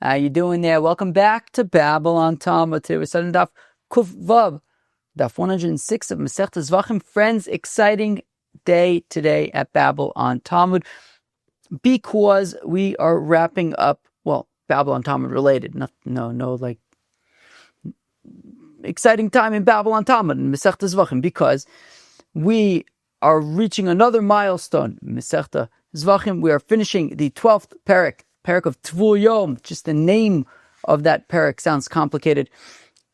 How you doing there? Welcome back to Babble on Talmud. Today we're studying Daf Kuf Vav, Daf 106 of Masechta Zevachim. Friends, exciting day today at Babble on Talmud because we are wrapping up, Babble on Talmud related. No, exciting time in Babble on Talmud in Masechta Zevachim because we are reaching another milestone. Masechta Zevachim, we are finishing the 12th parak of Tvul Yom. Just the name of that parak sounds complicated.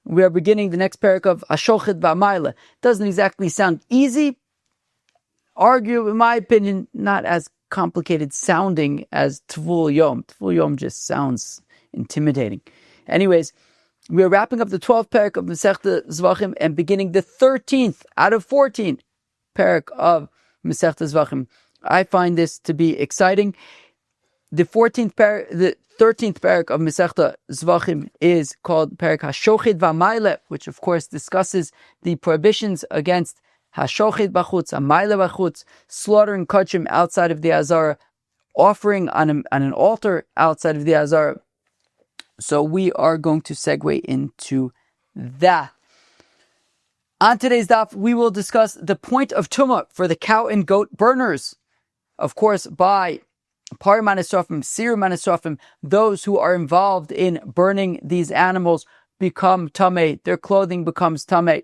We are beginning the next parak of Hashochid V'Amayla. Doesn't exactly sound easy. Argue, in my opinion, not as complicated sounding as Tvul Yom. Tvul Yom just sounds intimidating. Anyways, we are wrapping up the 12th parak of Masechta Zevachim and beginning the 13th out of 14 parak of Masechta Zevachim. I find this to be exciting. The 13th parak of Masechta Zevachim is called Parak Hashochid V'Amayla, which of course discusses the prohibitions against Hashochid B'chutz, Amayla B'chutz, slaughtering kachim outside of the azarah, offering on an altar outside of the azarah. So we are going to segue into that. On today's daf, we will discuss the point of tumah for the cow and goat burners. Of course, by Par Manisrafim, Sir Manisrafim, those who are involved in burning these animals become tameh. Their clothing becomes tameh.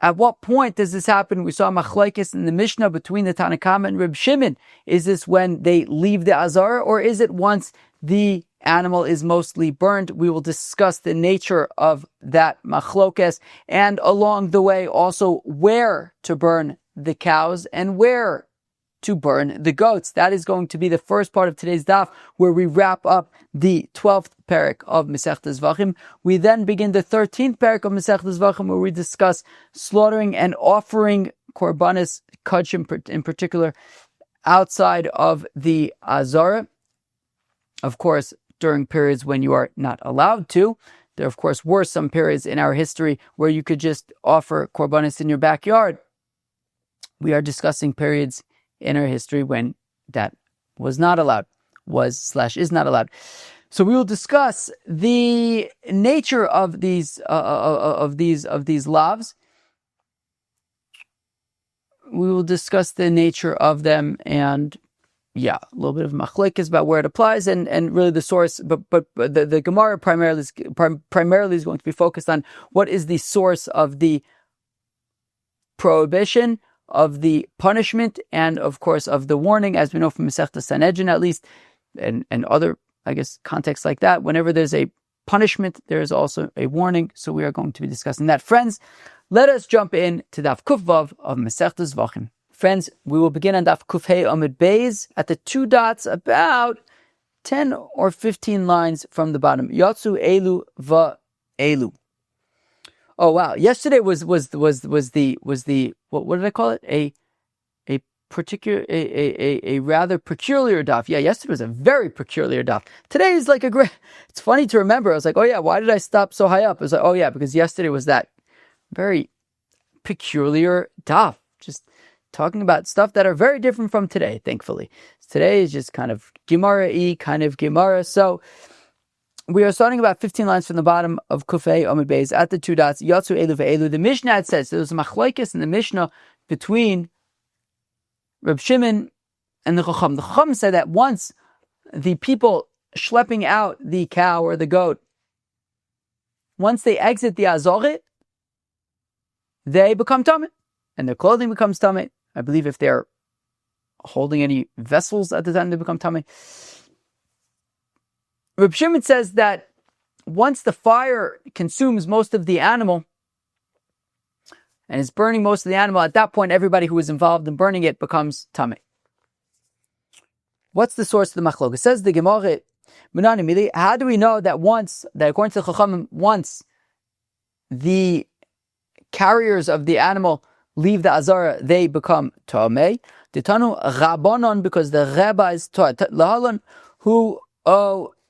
At what point does this happen? We saw machlokes in the Mishnah between the Tanna Kama and Reb Shimon. Is this when they leave the azarah, or is it once the animal is mostly burned? We will discuss the nature of that machlokes, and along the way also where to burn the cows and where to burn the goats. That is going to be the first part of today's daf, where we wrap up the 12th parak of Masechta Zevachim. We then begin the 13th parak of Masechta Zevachim, where we discuss slaughtering and offering korbanos kachim in particular outside of the azarah. Of course, during periods when you are not allowed to. There, of course, were some periods in our history where you could just offer korbanos in your backyard. We are discussing periods in our history when that was not allowed, is not allowed. So we will discuss the nature of these lavs. We will discuss the nature of them and a little bit of machlokes about where it applies and really the source. But the Gemara primarily is going to be focused on what is the source of the prohibition, of the punishment, and of course of the warning, as we know from Masechta Sanhedrin at least, and other, contexts like that. Whenever there's a punishment, there is also a warning. So we are going to be discussing that. Friends, let us jump in to Daf Kuf Vav of Masechta Zevachim. Friends, we will begin on Daf Kuf Hey Amud Beis at the 2 dots, about 10 or 15 lines from the bottom. Yatsu Elu Va Elu. Oh wow! Yesterday was the what did I call it? A rather peculiar daf. Yeah, yesterday was a very peculiar daf. Today is like a great. It's funny to remember. I was like, oh yeah, why did I stop so high up? I was like, oh yeah, because yesterday was that very peculiar daf. Just talking about stuff that are very different from today. Thankfully, today is just kind of Gemara-y, kind of Gemara. So we are starting about 15 lines from the bottom of Kufay Amud Beis at the 2 dots. Yatsu Elu Ve'elu. The Mishnah, it says, there was a machlokes in the Mishnah between Reb Shimon and the Chacham. The Chacham said that once the people schlepping out the cow or the goat, once they exit the azarah, they become tameh, and their clothing becomes tameh. I believe if they're holding any vessels at the time, they become tameh. Reb Shimon says that once the fire consumes most of the animal and is burning most of the animal, at that point everybody who is involved in burning it becomes tameh. What's the source of the machlok? It says the Gemara, how do we know that according to the Chachamim, once the carriers of the animal leave the azarah, they become tameh? Ditanu Rabbanon, because the rabbis taught lahalan who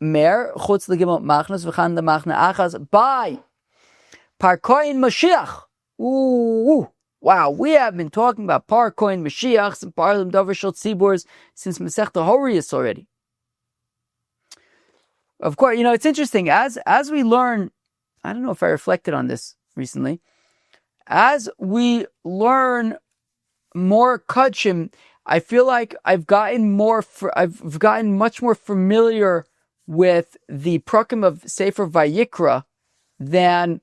Mer chutz legimel machnas v'chan the machna achas by Parkoin Mashiach. Ooh, wow! We have been talking about Parkoin Mashiachs and Parlim Dover Shul Tziburs since Masechta Horiyos already. of course, it's interesting. As we learn, I don't know if I reflected on this recently. As we learn more Kudshim, I feel like I've gotten much more familiar with the prakim of Sefer Vayikra than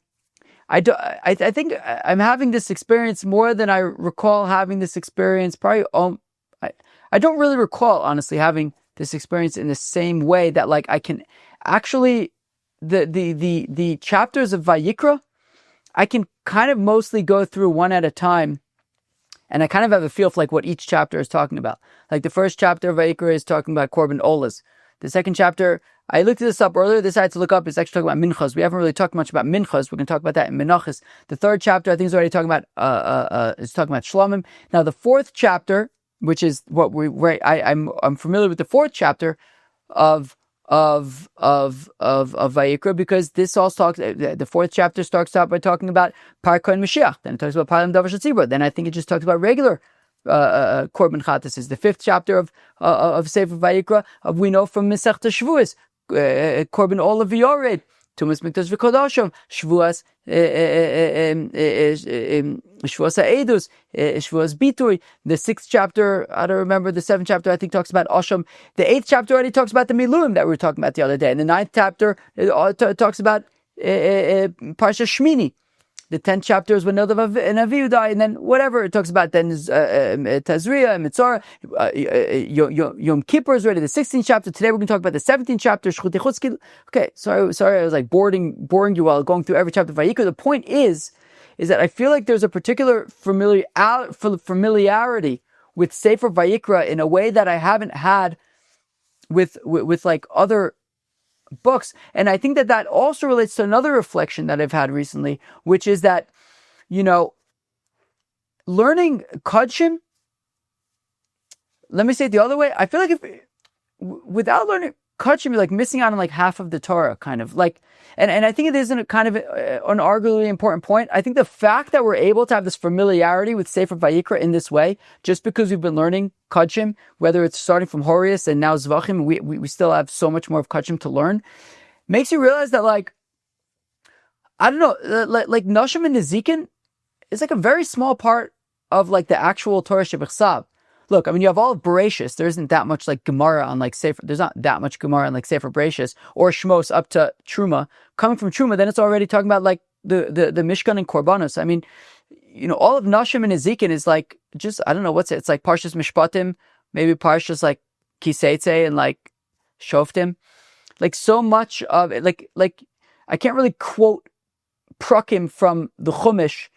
I think I'm having this experience more than I recall having this experience. Probably, I don't really recall honestly having this experience in the same way that like I can actually the chapters of Vayikra, I can kind of mostly go through one at a time. And I kind of have a feel for like what each chapter is talking about. Like the first chapter of Vayikra is talking about Korban Olas. The second chapter, I looked this up earlier. This I had to look up. It's actually talking about Minchas. We haven't really talked much about Minchas. We're going to talk about that in Menachos. The third chapter, I think, is already talking about is talking about Shlomim. Now the fourth chapter, which is what I'm familiar with the fourth chapter of Vayikra, because this also talks. The fourth chapter starts out by talking about Parko and Mashiach. Then it talks about Palim Davar Shatzibra. Then I think it just talks about regular Korban Chatas. The fifth chapter of Sefer Vayikra, we know from Masechta Shavuos, Korban Olav Yored, Tumas Mikdash V'Kodashim, Shavuos Ha'edus, Shavuos Bitui. The sixth chapter, I don't remember. The seventh chapter, I think, talks about Osham. The eighth chapter already talks about the Miluim that we were talking about the other day. And the ninth chapter talks about Parsha Shmini. The 10th chapter is when Nadav and Avihu die, and then whatever it talks about then is Tazria and Mitzorah. Yom Kippur is already the 16th chapter. Today we're going to talk about the 17th chapter. Okay, sorry, I was like boring you while going through every chapter of Vayikra. The point is that I feel like there's a particular familiarity with Sefer Vayikra in a way that I haven't had with like other books. And I think that also relates to another reflection that I've had recently, which is that, learning Kudshim, let me say it the other way. I feel like without learning Kudshim, you're like missing out on like half of the Torah, kind of like, and I think it is kind of an arguably important point. I think the fact that we're able to have this familiarity with Sefer Vayikra in this way, just because we've been learning Kudshim, whether it's starting from Horius and now Zvachim, we still have so much more of Kudshim to learn, makes you realize that, like, I don't know, like Nashim and Nezikin is like a very small part of like the actual Torah Shebechsav. Look, I mean, you have all of Bereshis. There isn't that much like Gemara on like Sefer. There's not that much Gemara on like Sefer Bereshis or Shmos up to Truma. Coming from Truma, then it's already talking about like the Mishkan and Korbanos. I mean, all of Nashim and Ezekiel is like just, I don't know what's it. It's like Parshas Mishpatim, maybe Parshas like Kiseitze and like Shoftim. Like so much of it, like I can't really quote Prakim from the Chumash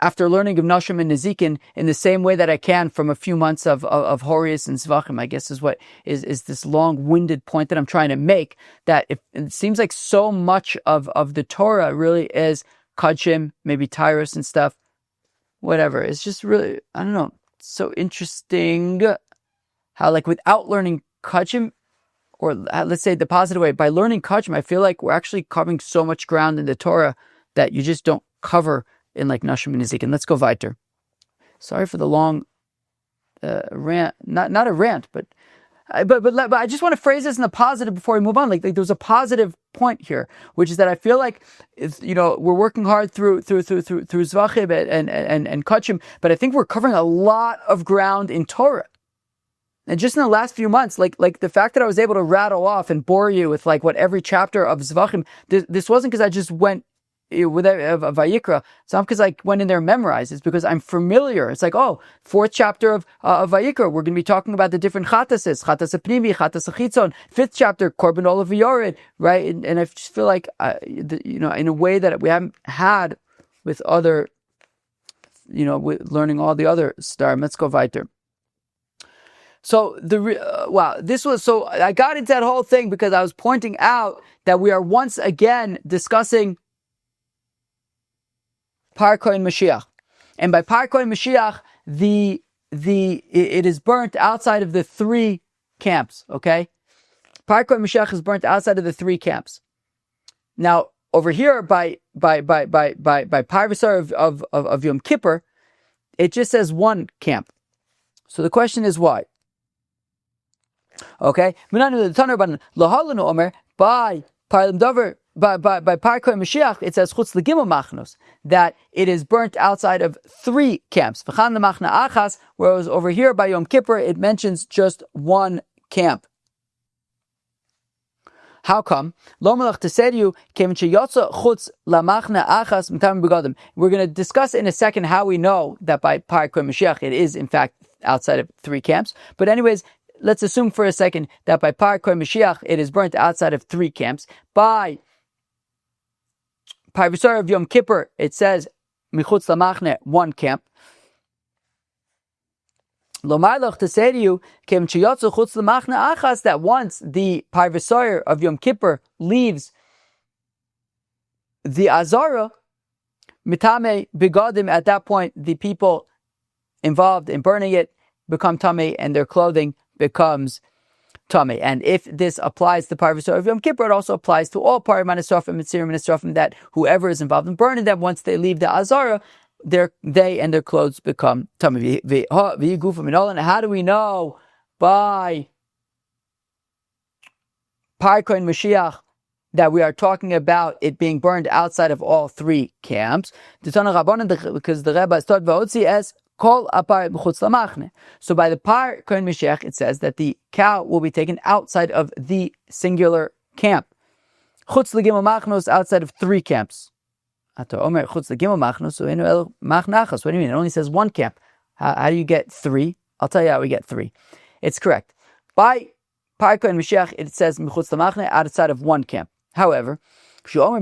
after learning of Nashim and Nezikin in the same way that I can from a few months of Horius and Zvachim, I guess is what is this long-winded point that I'm trying to make, that it seems like so much of the Torah really is Kudshim, maybe Tyrus and stuff, whatever. It's just really, I don't know, so interesting how like without learning Kudshim, or let's say the positive way, by learning Kudshim, I feel like we're actually covering so much ground in the Torah that you just don't cover in like Nashim and Ezekiel. Let's go weiter. Sorry for the long rant, not a rant, but I just want to phrase this in a positive before we move on. Like there's a positive point here, which is that I feel like we're working hard through Zvachim and Kudshim, but I think we're covering a lot of ground in Torah. And just in the last few months, like the fact that I was able to rattle off and bore you with like what every chapter of Zvachim, this wasn't because I just went with Vayikra. It's not because I went in there and memorized. It's because I'm familiar. It's like, fourth chapter of Vayikra, we're going to be talking about the different chatases, chatas pnimi, chatas chitzon. Fifth chapter, korban olav yored, right? And I just feel like, in a way that we haven't had with other, with learning all the other starim. Let's go weiter. So so I got into that whole thing because I was pointing out that we are once again discussing Parko and Mashiach, and by Parko and Mashiach, it is burnt outside of the three camps. Okay, Parko and Mashiach is burnt outside of the three camps. Now over here by Parvasar of Yom Kippur, it just says one camp. So the question is why? Okay, by Parlim Dover, by Parkoy Mashiach, it says chutz legimel machnos, that it is burnt outside of 3 camps. V'chan lemachna achas, whereas over here by Yom Kippur it mentions just 1 camp. How come? Lo melach tesediu came sheyotza chutz lamachna achas mitam begadim. We're going to discuss in a second how we know that by Parkoy Mashiach it is in fact outside of 3 camps. But anyways, let's assume for a second that by Parkoy Mashiach it is burnt outside of 3 camps. By Parvisar of Yom Kippur it says michutz lamachne 1 camp. Lomarloch to say to you, that once the Parvisar of Yom Kippur leaves the azarah, mitame begadim, at that point the people involved in burning it become tamei and their clothing becomes tamei. And if this applies to Parvisar of Yom Kippur, it also applies to all Parim Anisrafim, Mitzirim Anisrafim, that whoever is involved in burning them, once they leave the azarah, they and their clothes become tamei. And how do we know by Parkoy Mashiach that we are talking about it being burned outside of all 3 camps? Because the Rebbe started v'otzi as kol apar b'chutz lamachne. So by the Parkoy Mashiach, it says that the cow will be taken outside of the singular camp. Chutz legimel machnos, outside of 3 camps. What do you mean? It only says 1 camp. How do you get 3? I'll tell you how we get 3. It's correct. By Parkoy Mashiach, it says michutz lamachne, outside of 1 camp. However, so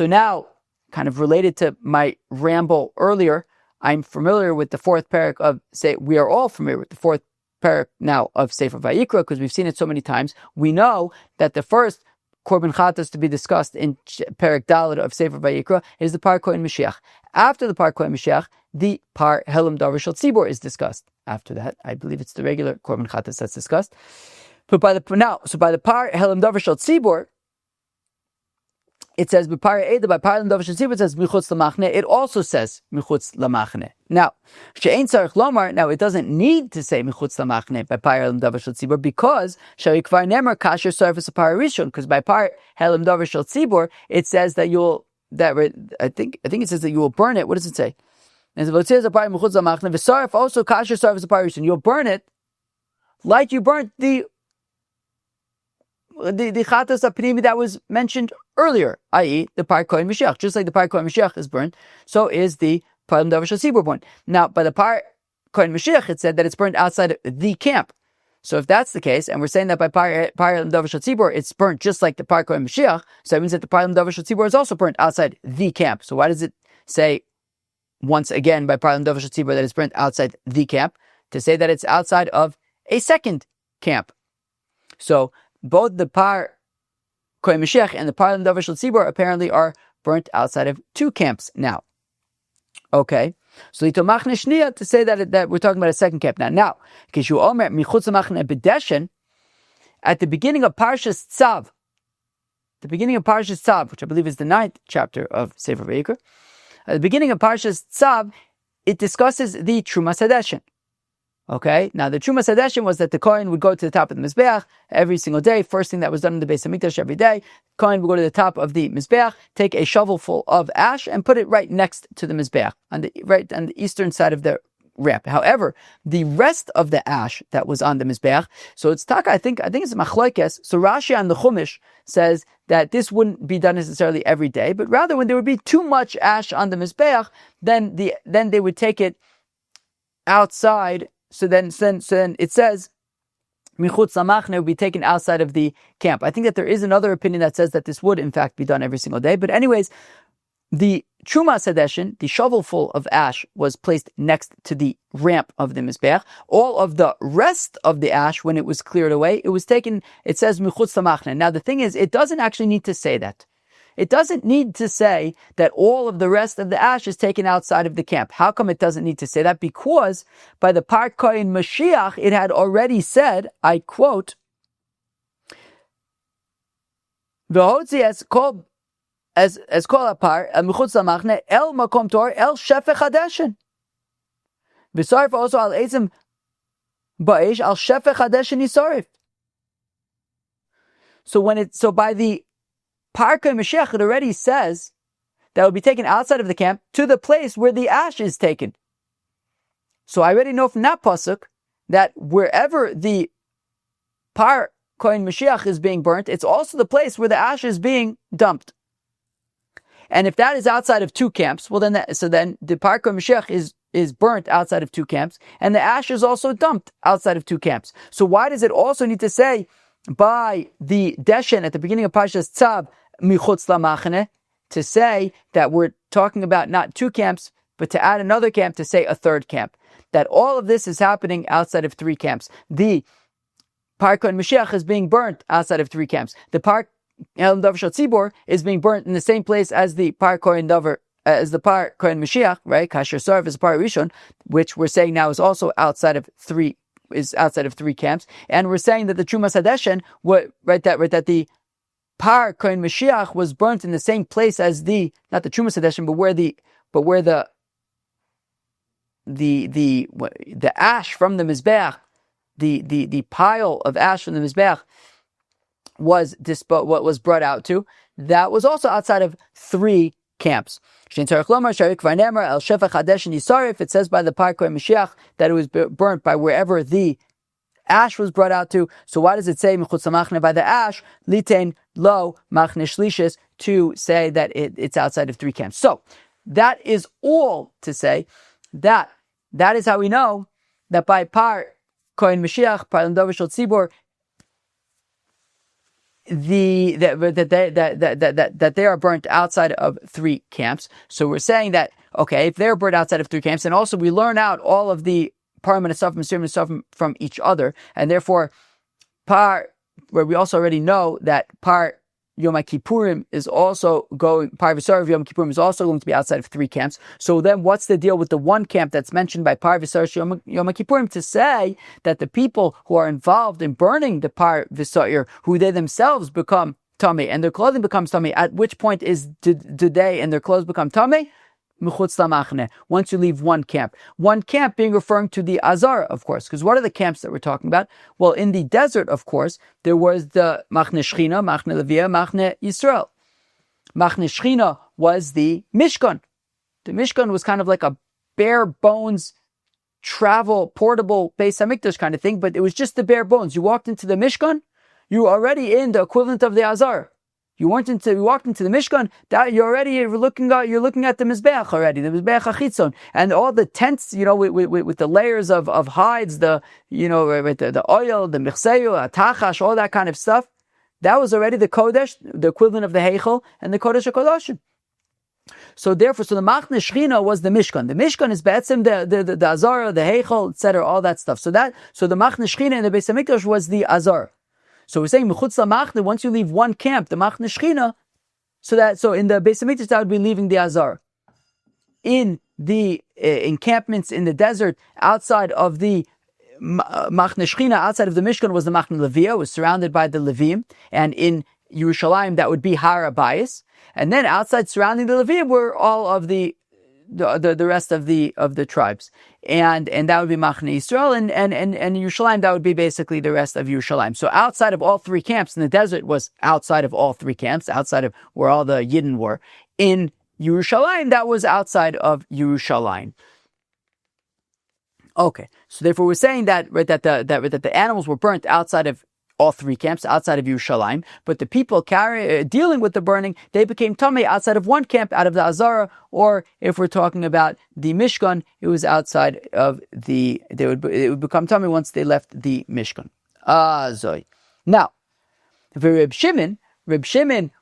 now, kind of related to my ramble earlier, I'm familiar with the 4th parak of, we are all familiar with the 4th parak now of Sefer Vayikra, because we've seen it so many times. We know that the first Korban Chatas to be discussed in Perek Daled of Sefer Vayikra is the Parkoy Mashiach. After the Parkoy Mashiach, the Par Helam Davar Shel Tzibor is discussed. After that, I believe it's the regular Korban Chatas that's discussed. But by the Par Helam Davar Shel Tzibor, it says by Helam Davar Shel Tzibor, it says Michutz Lamachne. It also says Michutz Lamachne. Now, She'ein Tzarich Lomar. Now, it doesn't need to say Michutz Lamachne by Par Helam Davar Shel Tzibor, because Shari Kvar Nemer Kasher Sarfus Par Rishon. Because by Par Helam Davar Shel Tzibor, it says that I think it says that you will burn it. What does it say? And it says a Par Michutz Lamachne. V'Sarf also Kasher Sarfus Par Rishon. You'll burn it like you burnt the Chatas Apnimi that was mentioned earlier, i.e. the Parkoy Mashiach. Just like the Parkoy Mashiach is burnt, so is the Parlam Davar Shel Tzibor burnt. Now, by the Parkoy Mashiach, it said that it's burnt outside of the camp. So if that's the case, and we're saying that by Parlam Davar Shel Tzibor, it's burnt just like the Parkoy Mashiach, so that means that the Parlam Davar Shel Tzibor is also burnt outside the camp. So why does it say, once again, by Parlam Davar Shel Tzibor, that it's burnt outside the camp? To say that it's outside of a second camp. So both the Parkoy Mashiach and the Parlam Davar Shel Tzibor apparently are burnt outside of 2 camps now. Okay, so to say that we're talking about a second camp now. At the beginning of Parshas Tzav, which I believe is the 9th chapter of Sefer Vayikra, at the beginning of Parshas Tzav, it discusses the Truma Sadeshin. Okay, now the Truma Sadeshin was that the Kohen would go to the top of the Mizbeach every single day. First thing that was done in the Beis HaMikdash every day, Kohen would go to the top of the Mizbeach, take a shovelful of ash, and put it right next to the Mizbeach, on the eastern side of the ramp. However, the rest of the ash that was on the Mizbeach, so it's Taka, I think it's Machlokes. So Rashi on the Chumash says that this wouldn't be done necessarily every day, but rather when there would be too much ash on the Mizbeach, then they would take it outside. So then it says Michutz Lamachne would be taken outside of the camp. I think that there is another opinion that says that this would in fact be done every single day. But anyways, the Truma Sadeshin, the shovelful of ash, was placed next to the ramp of the Mizbeach. All of the rest of the ash, when it was cleared away, it was taken, it says Michutz Lamachne. Now the thing is, it doesn't actually need to say that. It doesn't need to say that all of the rest of the ash is taken outside of the camp. How come it doesn't need to say that? Because by the Parkoy Mashiach, it had already said, I quote, "V'hotzi as kol apar michutz lamachne el makom tor el shefech hadeshin." V'sarf also al ezim ba'esh al shefech hadesh nisarif. So by the Parka Mashiach, it already says that will be taken outside of the camp to the place where the ash is taken. So I already know from that pasuk that wherever the Par Kohen Mashiach is being burnt, it's also the place where the ash is being dumped. And if that is outside of two camps, well then the Par Kohen Mashiach is burnt outside of two camps, and the ash is also dumped outside of two camps. So why does it also need to say by the Deshen at the beginning of Parshas Tzav michutz lamachne to say that we're talking about not two camps, but to add another camp to say a third camp? That all of this is happening outside of three camps. The Par Kohen Mashiach is being burnt outside of three camps. The Par Elam Davar Shel Tzibor is being burnt in the same place as the Par Kohen Davar, as the Par Kohen Mashiach, right? Kasher Sarv is Par Rishon, which we're saying now is also outside of three camps, and we're saying that the Trumas Hadeshen, that the Par Kohen Mashiach was burnt in the same place as not the Trumas Hadeshen, but where the ash from the Mizbeach, the pile of ash from the Mizbeach was brought out to, that was also outside of three camps. It says by the Par Kohen Mashiach that it was burnt by wherever the ash was brought out to. So why does it say michutz lamachne by the ash? Litein lo machne shlishis, to say that it's outside of three camps. So that is all to say that is how we know that by Par Kohen Mashiach, Par Elam Davar Shel Tzibor, that they are burnt outside of three camps. So we're saying that, okay, if they're burnt outside of three camps, and also we learn out all of the Parim and Asafim from each other, and therefore where we also already know that Par Yom Kippurim is also Par V'Sarav Yom Kippurim is also going to be outside of three camps. So then what's the deal with the one camp that's mentioned by Par V'Sarav Yom Kippurim to say that the people who are involved in burning the Par V'Sarav, who they themselves become tummy and their clothing becomes tummy, at which point do they and their clothes become tummy? Michutz lamachne, once you leave one camp. One camp being referring to the azarah, of course, because what are the camps that we're talking about? Well, in the desert, of course, there was the Machne Shechina, Machne Levia, Machne Yisrael. Machne Shechina was the Mishkan. The Mishkan was kind of like a bare bones, portable Beis Hamikdash kind of thing, but it was just the bare bones. You walked into the Mishkan, you were already in the equivalent of the azarah. You walked into the Mishkan, that you're looking at the Mizbeach already, the Mizbeach HaChitzon, and all the tents, with the layers of hides, the oil, the Michseyu, Atachash, all that kind of stuff. That was already the Kodesh, the equivalent of the Heichel, and the Kodesh HaKodashim. So therefore, the Machne Shechina was the Mishkan. The Mishkan is be'etzim the Azarah, the Heichel, etc., all that stuff. So the Machne Shechina in the Beis Hamikdash was the Azarah. So we're saying michutz lamachne, once you leave one camp, the Machne Shechina, so in the Beis Hamikdash that would be leaving the azarah. In the encampments in the desert outside of the Machne Shechina, outside of the Mishkan, was the Machne Levia, was surrounded by the Levim, and in Yerushalayim that would be Har HaBayis, and then outside surrounding the Levim were all of the rest of the tribes, and that would be Machne Yisrael, and Yerushalayim, that would be basically the rest of Yerushalayim. So outside of all three camps, in the desert was outside of all three camps, outside of where all the Yidden were. In Yerushalayim, that was outside of Yerushalayim. Okay, so therefore we're saying that the animals were burnt outside of all three camps, outside of Yerushalayim, but the people dealing with the burning, they became tamei outside of one camp, out of the azarah, or if we're talking about the Mishkan, it was outside of it would become tamei once they left the Mishkan. Now, Reb Shimon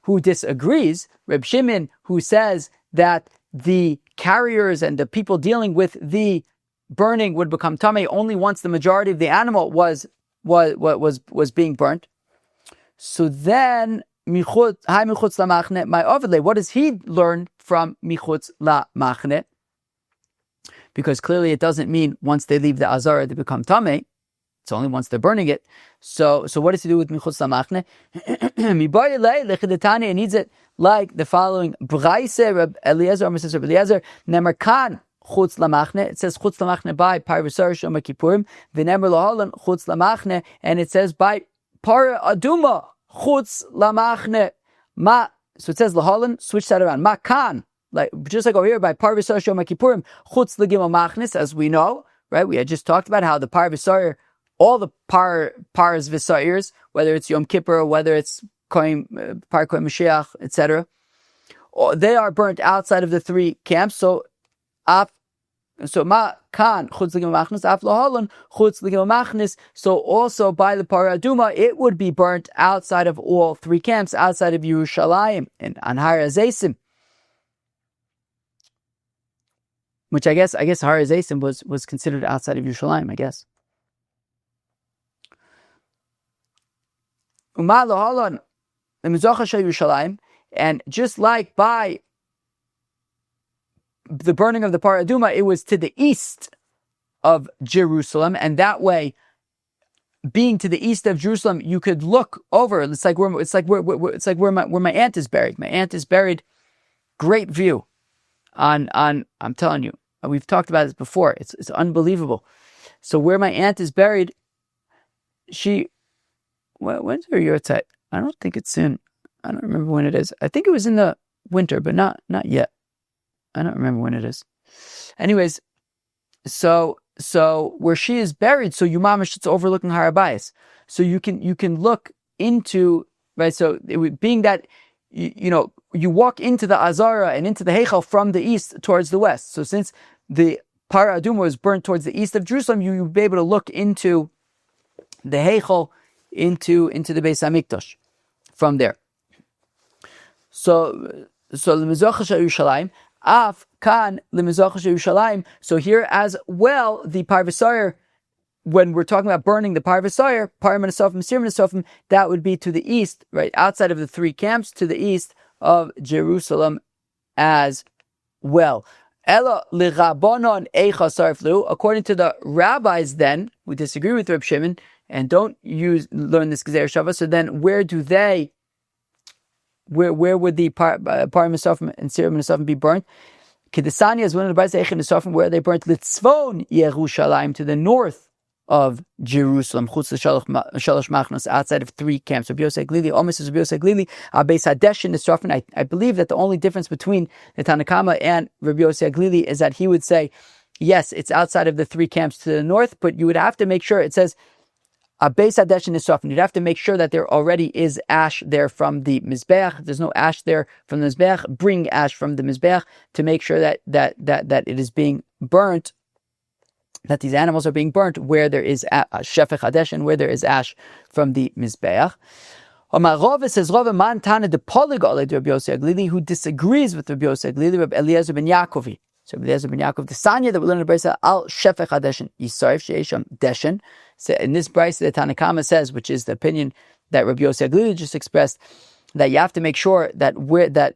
who disagrees, Reb Shimon who says that the carriers and the people dealing with the burning would become tamei only once the majority of the animal was being burnt. So then, michutz lamachne, my overlay. What does he learn from michutz lamachne? Because clearly it doesn't mean once they leave the azarah they become tamei. It's only once they're burning it. So what does he do with michutz lamachne? It needs it like the following: Braise Reb Eliezer, Mrs. Reb Eliezer, Nemarkan chutz lamachne. It says chutz lamachne by parvisar shom kippurim. V'nemer lahalan chutz lamachne, and it says by para aduma chutz lamachne. Ma. So it says lahalan. Switch that around. Ma kan. Like just like over here by parvisar shom kippurim chutz legimel machnes, as we know, right? We had just talked about how the parvisar, all the paras visairs, whether it's Yom Kippur or whether it's Par Kohen Mashiach, etc., they are burnt outside of the three camps. So ma kan chutz l'gimel machnis af lahalan chutz l'gimel machnis. So also by the paraduma, it would be burnt outside of all three camps, outside of Yerushalayim and on Har HaZeisim, which I guess Har HaZeisim was considered outside of Yerushalayim, I guess. And just like by the burning of the paraduma, it was to the east of Jerusalem, and that way, being to the east of Jerusalem, you could look over. It's like where my aunt is buried. My aunt is buried. Great view. On I'm telling you, we've talked about this before. It's unbelievable. So where my aunt is buried, when's her yahrzeit? I don't think it's soon. I don't remember when it is. I think it was in the winter, but not yet. I don't remember when it is. Anyways, so where she is buried, so Yumamish, it's overlooking Har HaBayis. So you can look into, right? So being that you walk into the azarah and into the heichal from the east towards the west. So since the Par Aduma was burnt towards the east of Jerusalem, you'll be able to look into the heichal, into the Beis Hamikdash from there. So l'mizracha shel Yerushalayim, af kan l'mizracha shel Yerushalayim. So here as well, the parvisayir, when we're talking about burning the parvisayir, parim and Sir Menasofim, that would be to the east, right, outside of the three camps, to the east of Jerusalem as well. Ela l'Rabbanon eicha sarflu. According to the rabbis, then we disagree with Reb Shimon and don't learn this Gezer Shava. So then, where would the Parim Nesofim and Sir Menasofim be burnt? Kedesanya is one of the Brayos Eichin Nesofim, where they burnt Litzvon Yerushalayim, to the north of Jerusalem, chutz l'shalosh machnos, outside of three camps. Rabbi Yosef Glili, Omis is Rabbi Yosef Glili, Beis Hadeshin Nesofim. I believe that the only difference between the Tanakama and Rabbi Yosef Glili is that he would say, yes, it's outside of the three camps to the north, but you would have to make sure, it says, Beis Hadeshin Nesofim. You'd have to make sure that there already is ash there from the Mizbeach. If there's no ash there from the Mizbeach, bring ash from the Mizbeach to make sure that it is being burnt, that these animals are being burnt where there is Shefech Hadeshin, where there is ash from the Mizbeach. Rava says, Rava man tana de polig oled Rabbi Yosef Glili, who disagrees with Rabbi Yosef Glili, Rabbi Eliezer ben Yaakovi. So Rabbi Eliezer ben Yaakov, the Sanya that we learn in the Brisa, al Shefech Hadeshin, Yisarif she'esham deshin. So in this Brisa, the Tanakama says, which is the opinion that Rabbi Yosef Glili just expressed, that you have to make sure that where this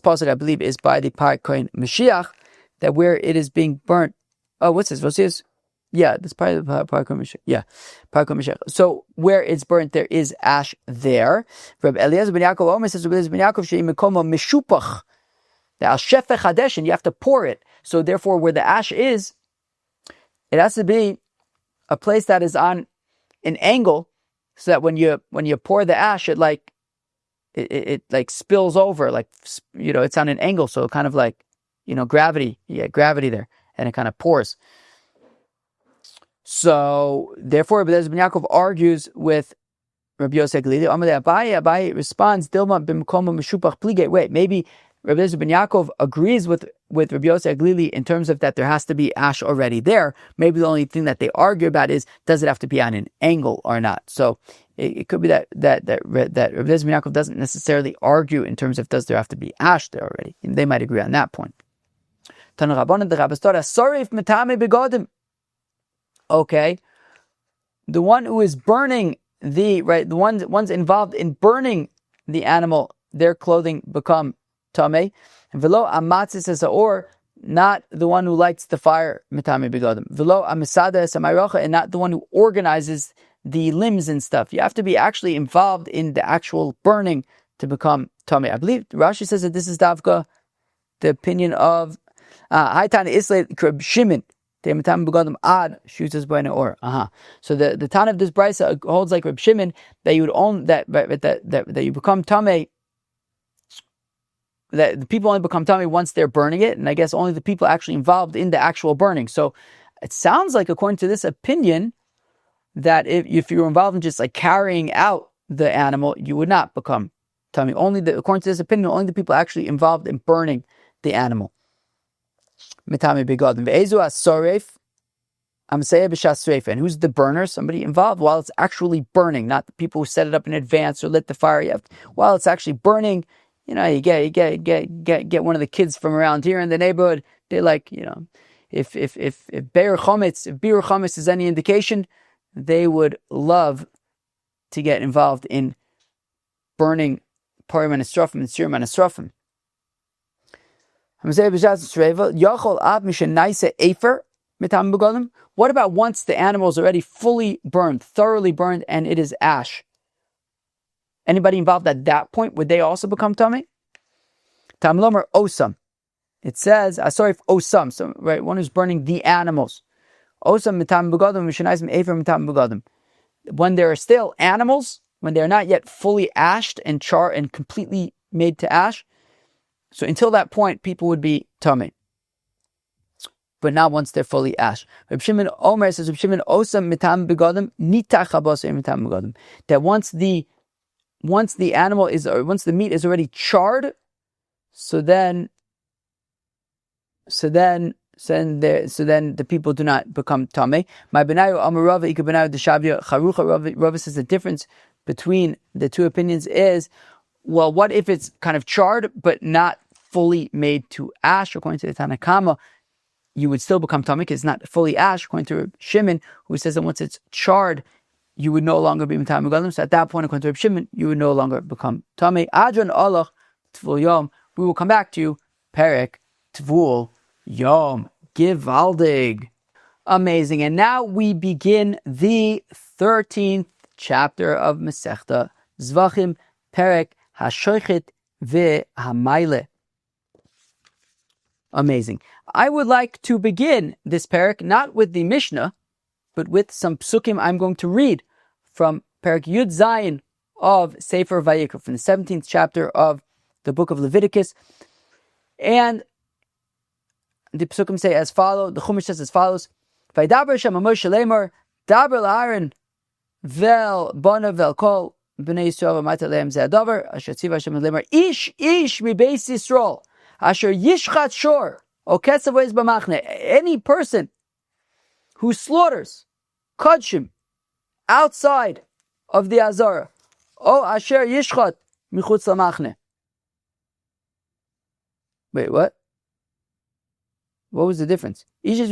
passage, I believe, is by the Par Kohen Mashiach, that where it is being burnt. Oh, what's this? What's this? Yeah, this part of the Par Kohen Mashiach. Yeah, Par Kohen Mashiach. So where it's burnt, there is ash there. Rabbi Eliezer ben Yaakov Omer says, Rabbi Eliezer ben Yaakov she'imekoma meshupach. The al shefech hadeshin, you have to pour it. So therefore, where the ash is, it has to be a place that is on an angle, so that when you pour the ash, it spills over, it's on an angle, so kind of like, gravity there, and it kind of pours. So therefore, Rabbi Eliezer ben Yaakov argues with Rabbi Yosef Glili. Abaye responds, Dilma b'mkoma meshupach plige. Wait, maybe Rabbi Eliezer ben Yaakov agrees with Rabbi Yosef Glili in terms of that there has to be ash already there. Maybe the only thing that they argue about is, does it have to be on an angle or not? So it could be that Rabbi Eliezer ben Yaakov doesn't necessarily argue in terms of does there have to be ash there already. And they might agree on that point. Okay, the one who is burning the ones involved in burning the animal, their clothing become tamei. Velo amatzis as or not the one who lights the fire mitame begodim. Velo amisada as amayrocha, and not the one who organizes the limbs and stuff. You have to be actually involved in the actual burning to become tamei. I believe Rashi says that this is davka the opinion of Haitan Islay Reb Shimon. So the Tan of this brisa holds like Reb Shimon that you would own that you become tamei. That the people only become tamei once they're burning it, and I guess only the people actually involved in the actual burning. So it sounds like, according to this opinion, that if you were involved in just like carrying out the animal, you would not become tamei. According to this opinion, only the people actually involved in burning the animal. And who's the burner? Somebody involved while it's actually burning, not the people who set it up in advance or lit the fire. While it's actually burning, you get one of the kids from around here in the neighborhood. They if Be'er Chometz is any indication, they would love to get involved in burning Purim and Esrofim and Sirim and Esrofim. What about once the animal is already fully burned, thoroughly burned, and it is ash? Anybody involved at that point, would they also become tamei? Tamlomer osam. It says asorif osam, so right, one who's burning the animals. Osam mitam begadim mishnaisim efer mitam begadim. When there are still animals, when they are not yet fully ashed and charred and completely made to ash, so until that point, people would be tamei. But not once they're fully ash. Reb Shimon Omer says, Reb Shimon osam mitam begadim nitach habasei mitam begadim. That once the meat is already charred, so then the people do not become tamei. My benayu amarava ikabenayu deshavia charucha. Rava says the difference between the two opinions is, well, what if it's kind of charred but not fully made to ash? According to the Tanakama, you would still become tamei because it's not fully ash. According to Shimon, who says that once it's charred, you would no longer be mitam begadim. So at that point, according to Reb Shimon, you would no longer become tamei. Adron alach tvul yom. We will come back to Perek Tvul Yom. Givaldig. Amazing. And now we begin the 13th chapter of Masechta Zevachim, Perek HaShoichet VeHamaile. Amazing. I would like to begin this Perek not with the Mishnah, but with some psukim I'm going to read from Perek Yud Zayin of Sefer Vayikra, from the 17th chapter of the book of Leviticus. And the psukim say as follows, the Chumash says as follows, Vaydaber Shem Moshe Lemor, Daber La'aron, Vel Bona Vel Kol, B'nei Yisrael V'mata Lehem Zeh Adavar, Asher Tziva Hashem Lemor, Ish Mibeis Yisrael, Asher Yishchat Shor, O Ketzav Oez B'machne, any person who slaughters Kodshim outside of the azarah, O Asher Yishchat Michutz Lamachne. Wait, what? What was the difference? Oh, okay.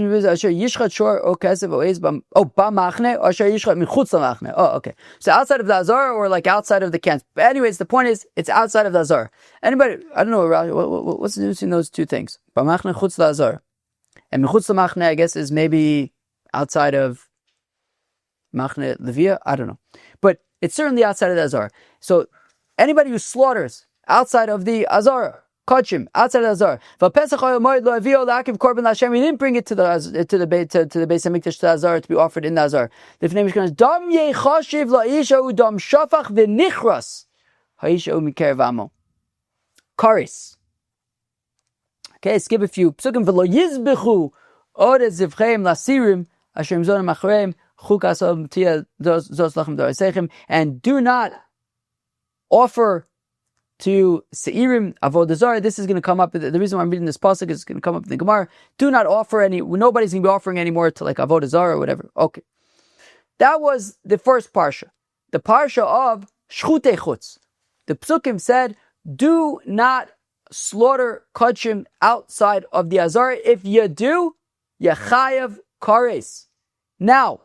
So outside of the azarah or like outside of the camp. But anyways, the point is, it's outside of the azarah. Anybody, I don't know, what's the difference in those two things? B'machne chutz la'azarah. And michutz la'machne, I guess, is maybe outside of machne levia. I don't know. But it's certainly outside of the azarah. So anybody who slaughters outside of the azarah, Kodshim, outside of the azarah. We didn't bring it to the Beis Hamikdash, to the azarah, to be offered in the azarah. The name is Dam Yechashiv La'isha Dam Shafach V'Nichras Ha'isha Mikar Vamo. Karis. Okay, let's give a few. Psukim V'lo Yizbechu Od Zivcheim Lasirim Asher Mzonim Achreim Chukas Tia Zos Lachem Dorisechem, and do not offer to Seirim Avodah Zarah. This is going to come up. The reason why I'm reading this pasuk is going to come up in the Gemara. Do not offer any. Nobody's going to be offering anymore to like Avodah Zarah or whatever. Okay, that was the first parsha, the parsha of Shchutei Chutz. The psukim said, do not slaughter kodshim outside of the azarah. If you do, Yechayev Kares. Now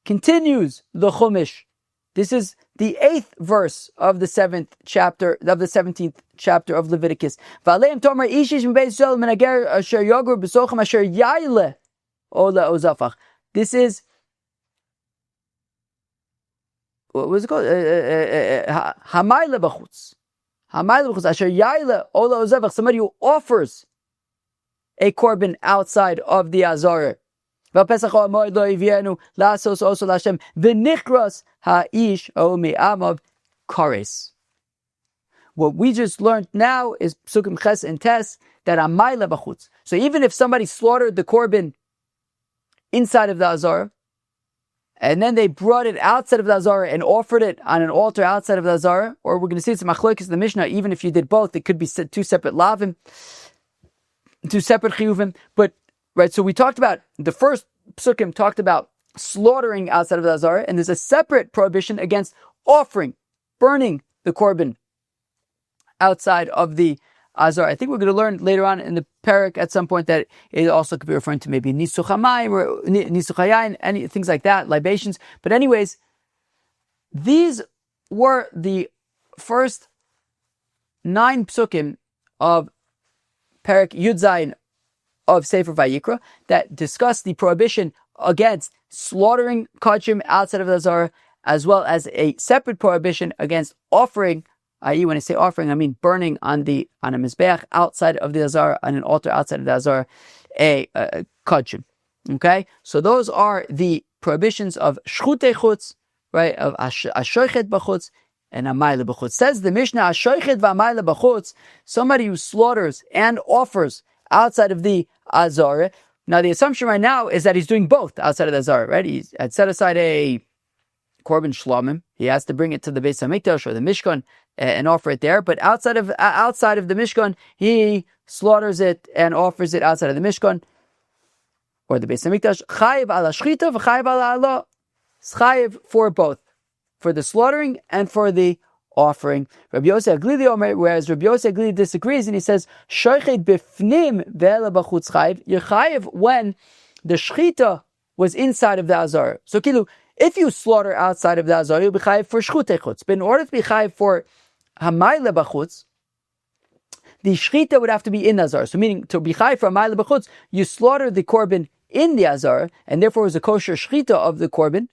continues the Chumash. This is the 8th verse of the 7th chapter of the 17th chapter of Leviticus. V'aleim tomer ishish m'beis Yisrael menager asher yogur b'sochem asher yayle ola ozafach. This is, what was it called? Hamayle b'chutz. somebody who offers a korban outside of the azarah. What we just learned now is Psukim Ches and Tes that amayla b'chutz. So even if somebody slaughtered the korban inside of the azarah, and then they brought it outside of the azarah and offered it on an altar outside of the azarah, or we're going to see it's machlokes in the Mishnah, even if you did both, it could be two separate lavim, two separate chiyuvim. But, right, so we talked about, the first psukim talked about slaughtering outside of the azarah, and there's a separate prohibition against offering, burning the korban outside of the azarah. I think we're going to learn later on in the parak at some point that it also could be referring to maybe nisuch hamayim or nisuch hayayin, any things like that, libations. But anyways, these were the first 9 psukim of parak Yud Zayin of Sefer Vayikra that discuss the prohibition against slaughtering kachim outside of the azarah, as well as a separate prohibition against offering, i.e., when I say offering, I mean burning on a mizbeach outside of the azarah, on an altar outside of the azarah, a kachim. Okay, so those are the prohibitions of shchutei chutz, right? Of ashoichet b'chutz and amayla b'chutz. Says the Mishnah, ashoichet v'amayla b'chutz, somebody who slaughters and offers outside of the azarah. Now the assumption right now is that he's doing both outside of the azarah, right? He's had set aside a korban shlamim. He has to bring it to the Beis Hamikdash or the Mishkan and offer it there. But outside of the Mishkan, he slaughters it and offers it outside of the Mishkan or the Beis Hamikdash. Chayiv ala shchita v'chayiv ala Allah. Chayiv for both, for the slaughtering and for the offering. Rabbi Yosef Aglili Omer, whereas Rabbi Yosef Aglili disagrees and he says, Shoichet b'fnim ve'ela b'chutz chayiv. You're chayiv when the shchita was inside of the azarah. So kilu, if you slaughter outside of the azarah, you'll be chayiv for shchutei chutz. But in order to be chayiv for hamayla b'chutz, the shchita would have to be in the azarah. So meaning, to be chayiv for hamayla b'chutz, you slaughter the korban in the azarah, and therefore it was a kosher shchita of the korban,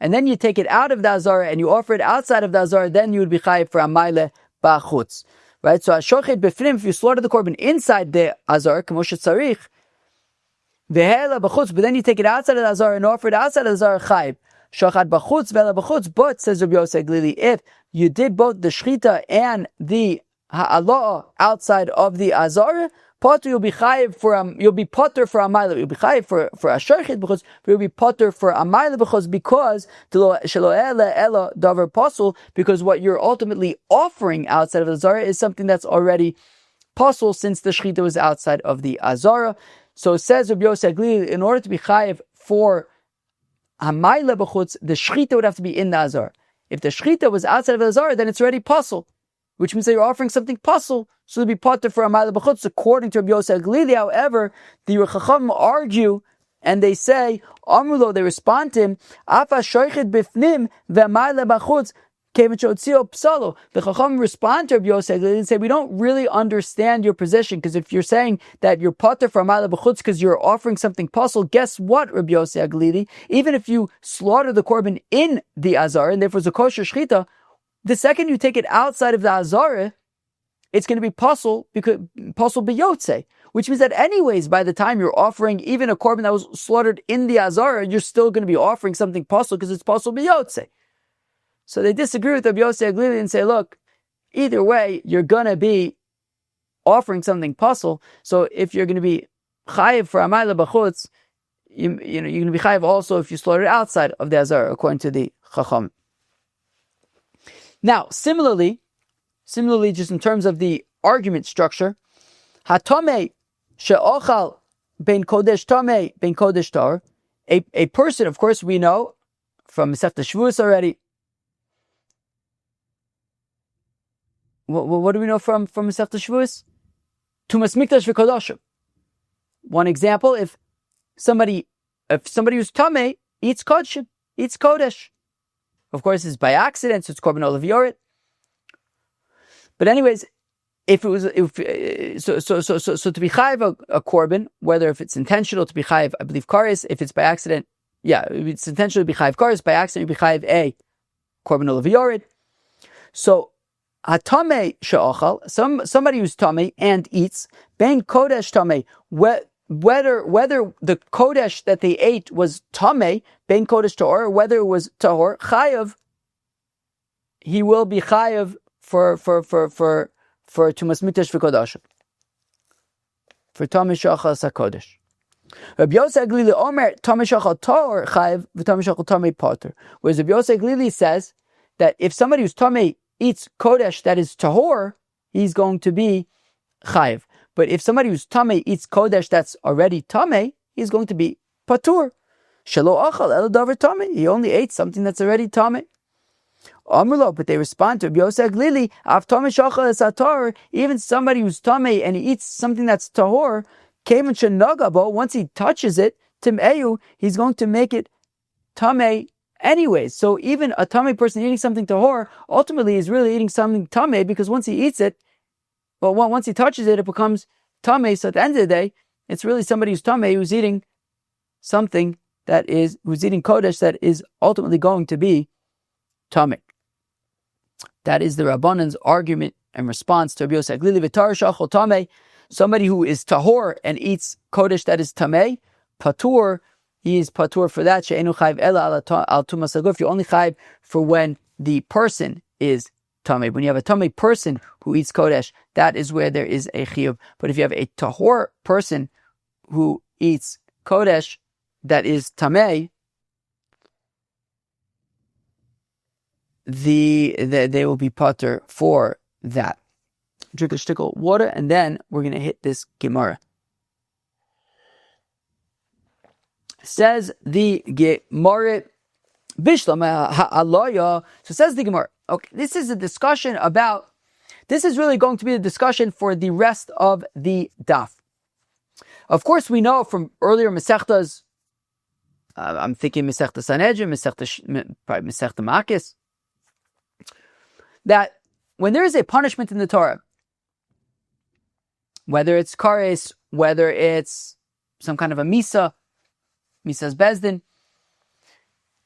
and then you take it out of the azarah and you offer it outside of the azarah, then you would be chayiv for hamayla b'chutz. Right? So ashochet b'fnim, if you slaughter the korban inside the azarah, k'moshe tzarich, v'hela b'chutz, but then you take it outside of the azarah and offer it outside of the azarah, chayiv. Shachad b'chutz v'ela b'chutz, but says Rabbi Yosef Glili, if you did both the shchita and the ha'alah outside of the azarah, potter you'll be chayiv for you'll be potter for amayla. You'll be chayiv for a shorchit b'chutz, but you'll be potter for amayla b'chutz because shelo ela davar pasul, because what you're ultimately offering outside of the azarah is something that's already pasul since the shchita was outside of the azarah. So it says Rabbi Yosef Glili, in order to be chayiv for hamayla b'chutz, the shchita would have to be in the azarah. If the shchita was outside of the azarah, then it's already pasul, which means that you're offering something pasul, so it'll be potter for hamayla b'chutz. According to Rabbi Yosef Glili, however, the Chacham argue and they say, Amrulo, they respond to him, Afa shoichet b'fnim v'hamayla b'chutz kevichotzio psalo. The Chacham respond to Rabbi Yosef Glili and say, we don't really understand your position, because if you're saying that you're potter for hamayla b'chutz because you're offering something pasul, guess what, Rabbi Yosef Glili? Even if you slaughter the korban in the azarah and therefore it's a kosher shchita, the second you take it outside of the azarah, it's going to be pasul, because pasul biyotze, which means that anyways, by the time you're offering even a korban that was slaughtered in the azarah, you're still going to be offering something pasul because it's pasul biyotze. So they disagree with Rabbi Yosef Glili and say, look, either way, you're going to be offering something pasul. So if you're going to be chayiv for hamayla b'chutz, you're going to be chayiv also if you slaughter it outside of the azarah, according to the Chacham. Now, similarly, just in terms of the argument structure, hatomei she'ochal ben kodesh tomei ben kodesh tar, a person, of course, we know from Masechta Shavuos already. What do we know from Masechta Shavuos? Tumas mikdash v'kodashim. One example: if somebody who's tamei eats kodshim, eats kodesh. Of course, it's by accident, so it's korban olav yoret. But anyways, so to be chayiv a korban, whether if it's intentional to be chayiv, I believe kares, if it's by accident, it's intentional to be chayiv kares, by accident you be chayiv a korban olav yoret. So Hatame she'achal, somebody who's tame and eats, ben kodesh tame, whether the kodesh that they ate was tame, ben kodesh tahor, whether it was tahor, chayav, he will be chayav for tumas mitesh v'kodashim, for tame she'achal sakodesh. Rabbi Yosef Glili Omer tame she'achal tahor chayav v'tame she'achal tame pater. Whereas Rabbi Yosef Glili says that if somebody who's tame eats kodesh that is tahor, he's going to be chayiv. But if somebody who's tame eats kodesh that's already tame, he's going to be patur. Shelo achal el davar tame. He only ate something that's already tame. Amrlo, but they respond to Rabbi Yosef Glili, av tame shachal es atar. Even somebody who's tame and he eats something that's tahor, kevan shenagabo. Once he touches it, tim'eyu, he's going to make it tame anyways. So even a tame person eating something tahor ultimately is really eating something tame, because once he eats it, well, once he touches it, it becomes tame. So at the end of the day, it's really somebody who's tame who's eating something who's eating kodesh that is ultimately going to be tame. That is the Rabbanan's argument and response to Rabbi Yosef Glili v'tar shachol tame. Somebody who is tahor and eats kodesh that is tame, patur. He is patur for that. She'enu chayv ela al tumas aguf. You're only chayv for when the person is tame. When you have a tame person who eats kodesh, that is where there is a chiyuv. But if you have a tahor person who eats kodesh that is tame, they will be patur for that. Drink a shtickle water, and then we're going to hit this Gemara. Says the Gemara, Bishlam ha'aloya. So says the Gemara. Okay, this is really going to be the discussion for the rest of the daf. Of course, we know from earlier Masechtas, I'm thinking Masechta Sanhedrin, probably Masechta Makis, that when there is a punishment in the Torah, whether it's kares, whether it's some kind of a misa's bezdin,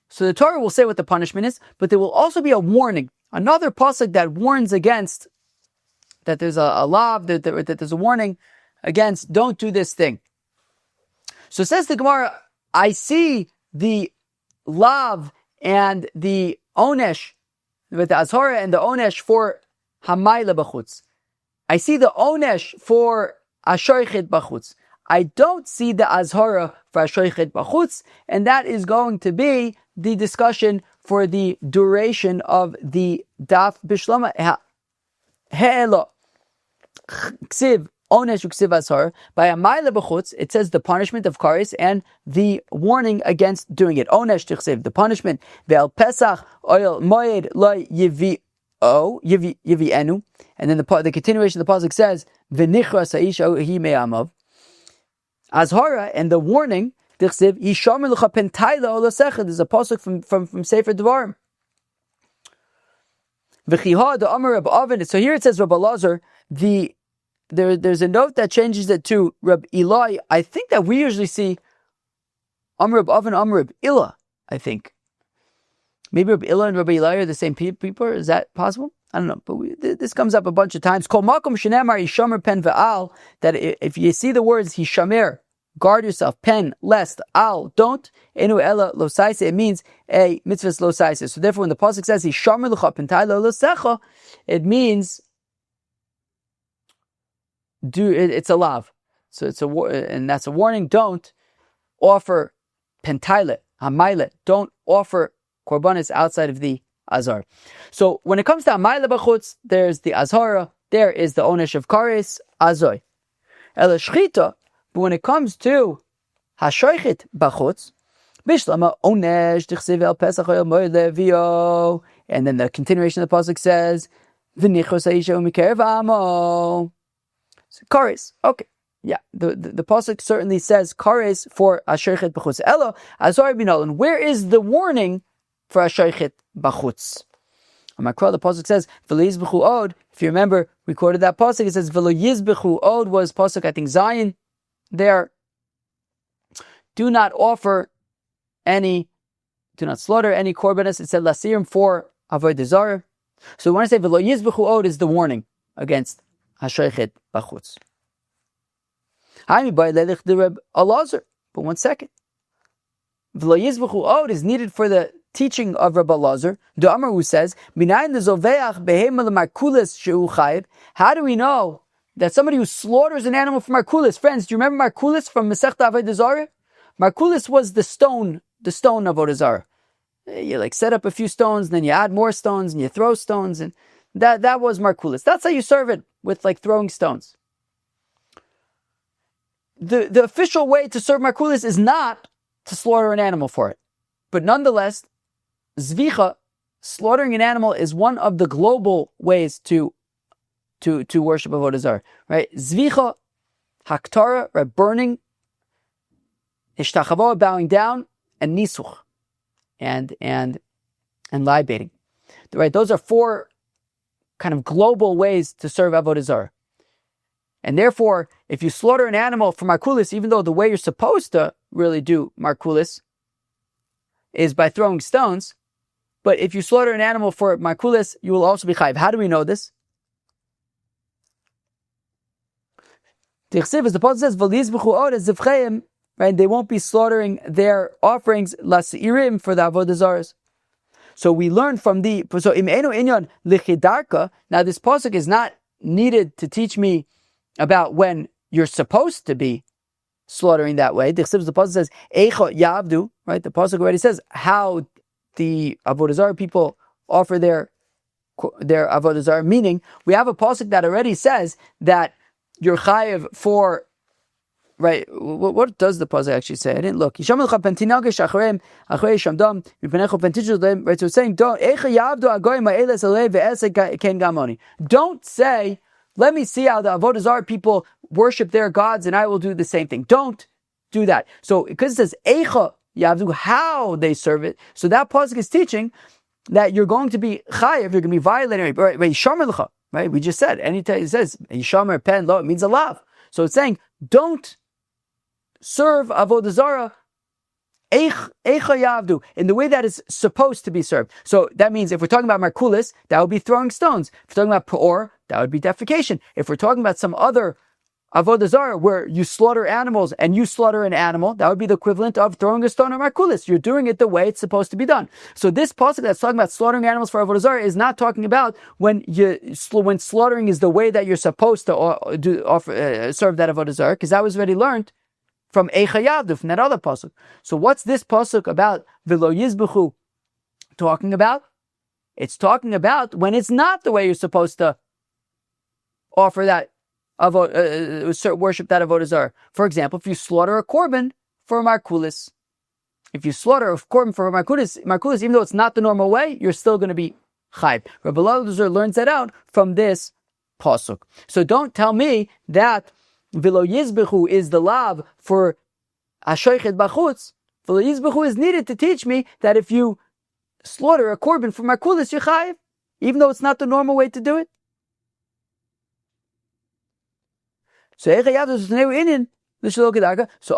so the Torah will say what the punishment is, but there will also be a warning, another pasuk that warns against, that there's a lav, that there's a warning against, don't do this thing. So says the Gemara, I see the lav and the onesh, with the azarah and the onesh for hamayla b'chutz. I see the onesh for ashoichet b'chutz. I don't see the azarah for ashoichet b'chutz, and that is going to be the discussion for the duration of the daf bishlama. He'elo ksiv onesh uksiv azarah. By hamayla b'chutz, it says the punishment of kares and the warning against doing it. Onesh tichsiv, the punishment. Ve'al pesach oil moed lo yivi enu, and then the continuation of the pasuk says v'nichra sa'ish hi me'amav azhara, and the warning tichsiv yishamar l'cha pentayla olasecha. There's a pasuk from Sefer Devarim. V'chiha the Amar Reb Avin. So here it says Reb Elazar. There's a note that changes it to Reb Eli. I think that we usually see Amar Reb Avin, Amar Reb Ila. I think maybe Reb Ila and Reb Eli are the same people. Is that possible? I don't know. But this comes up a bunch of times. Kol makom shenemar yishamer pen ve'al. That if you see the words hishamer, guard yourself, pen, lest, al, don't, enu ela losaise, it means a mitzvah's losaise. So therefore, when the pasuk says hishamer l'cha pentai lo losecha, it means it's a lav. So and that's a warning. Don't offer pentailet, hamaylet. Don't offer korbanis outside of the azar. So when it comes to hamaylet b'chutz, there's the azara, there is the onesh of kares, azoy. Ela shchita, but when it comes to hashoichet b'chutz, bishlama onesh tichsiv el pesach el moed levio, and then the continuation of the pasuk says v'nichos ha'isha u'mikerev amo. Kares, okay, yeah. The pasuk certainly says kares for asherchet b'chutz. Elo azar b'nolan. Where is the warning for asherchet b'chutz? Amakra, the pasuk says v'lo yizbechu od. If you remember, we quoted that pasuk. It says v'lo yizbechu od was pasuk, I think Zion. There, do not slaughter any korbanos. It said lasirim for avodah zarah. So when I say v'lo yizbechu od is the warning against hashoichet b'chutz. But 1 second. V'lo yizbechu od is needed for the teaching of Rabbi Elazar. The Amar who says, how do we know that somebody who slaughters an animal for markulis? Friends, do you remember markulis from Masechta Avodah Zarah? Markulis was the stone of Avodah Zarah. You like set up a few stones, then you add more stones, and you throw stones, and that was markulis. That's how you serve it, with like throwing stones. The official way to serve markulis is not to slaughter an animal for it. But nonetheless, zvicha, slaughtering an animal, is one of the global ways to worship Avodah Zarah. Right? Zvicha, haktara, right, burning, ishtachavo, bowing down, and nisuch, and libating. Right? Those are 4 kind of global ways to serve Avodah Zarah. And therefore, if you slaughter an animal for markulis, even though the way you're supposed to really do markulis is by throwing stones, but if you slaughter an animal for markulis, you will also be chayiv. How do we know this? As the Pasuk says, right? They won't be slaughtering their offerings lasirim for the avodah zaros. So we learn from im enu inyan lichidarka. Now this pasuk is not needed to teach me about when you're supposed to be slaughtering that way. The pasuk says eicha yavdu. Right? The pasuk already says how the avodah zarah people offer their avodah zarah. Meaning, we have a pasuk that already says that you're chayiv for. Right, what does the pasuk actually say? I didn't look. Right, so it's saying, don't say, let me see how the avodah zarah people worship their gods and I will do the same thing. Don't do that. So, because it says, Eicha Yavdu, how they serve it, so that pasuk is teaching that you're going to be chayiv, you're going to be violating, right? We just said, anytime it says, Yishamer pen lo, it means a lav. So it's saying, don't serve avodah zarah eicha yavdu in the way that is supposed to be served. So that means if we're talking about markulis, that would be throwing stones. If we're talking about peor, that would be defecation. If we're talking about some other avodah zarah where you slaughter animals and you slaughter an animal, that would be the equivalent of throwing a stone or markulis. You're doing it the way it's supposed to be done. So this pasuk that's talking about slaughtering animals for avodah zarah is not talking about when slaughtering is the way that you're supposed to serve that avodah zarah, because that was already learned from Eicha Yavdu, from that other pasuk. So what's this pasuk about V'lo Yizbechu talking about? It's talking about when it's not the way you're supposed to offer that worship that avodah zarah. For example, if you slaughter a korban for markulis, if you slaughter a korban for markulis, even though it's not the normal way, you're still going to be chayv. Rabbi Elazar learns that out from this pasuk. So don't tell me that V'lo yizbechu is the lav for hashoichet b'chutz. V'lo yizbechu is needed to teach me that if you slaughter a korban for markulis, you're chayiv, even though it's not the normal way to do it. So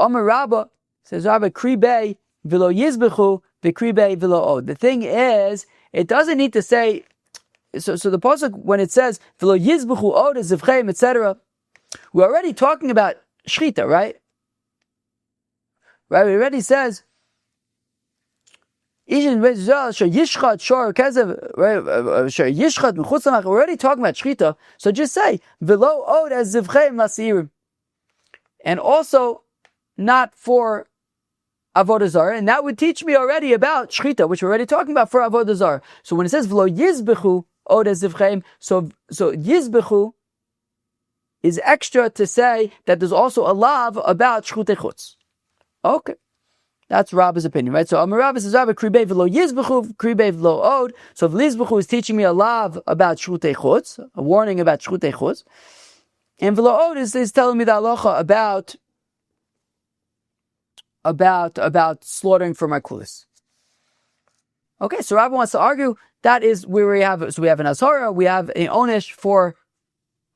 Amar Rabba says, Rabba kribe v'lo yizbechu v'kribe v'lo od. The thing is, it doesn't need to say. So the pasuk when it says v'lo yizbechu od zivcheim etc. We're already talking about shchita, right? Right, it already says we're already talking about shchita, so just say v'lo od as zivcheim lasirim, and also not for avodah zarah, and that would teach me already about shchita, which we're already talking about for avodah zarah. So when it says v'lo yizbechu od as zivcheim, so yizbechu is extra to say that there's also a lav about shchutei chutz. Okay. That's Rabba's opinion, right? So Amar Rabba says, Rabba kribe v'lo yizbechu, kribe v'lo od. So yizbechu is teaching me a lav about shchutei chutz, a warning about shchutei chutz. And v'lo od is telling me the halacha about slaughtering for markulis. Okay, so Rabba wants to argue that is where we have an azarah, we have an onish for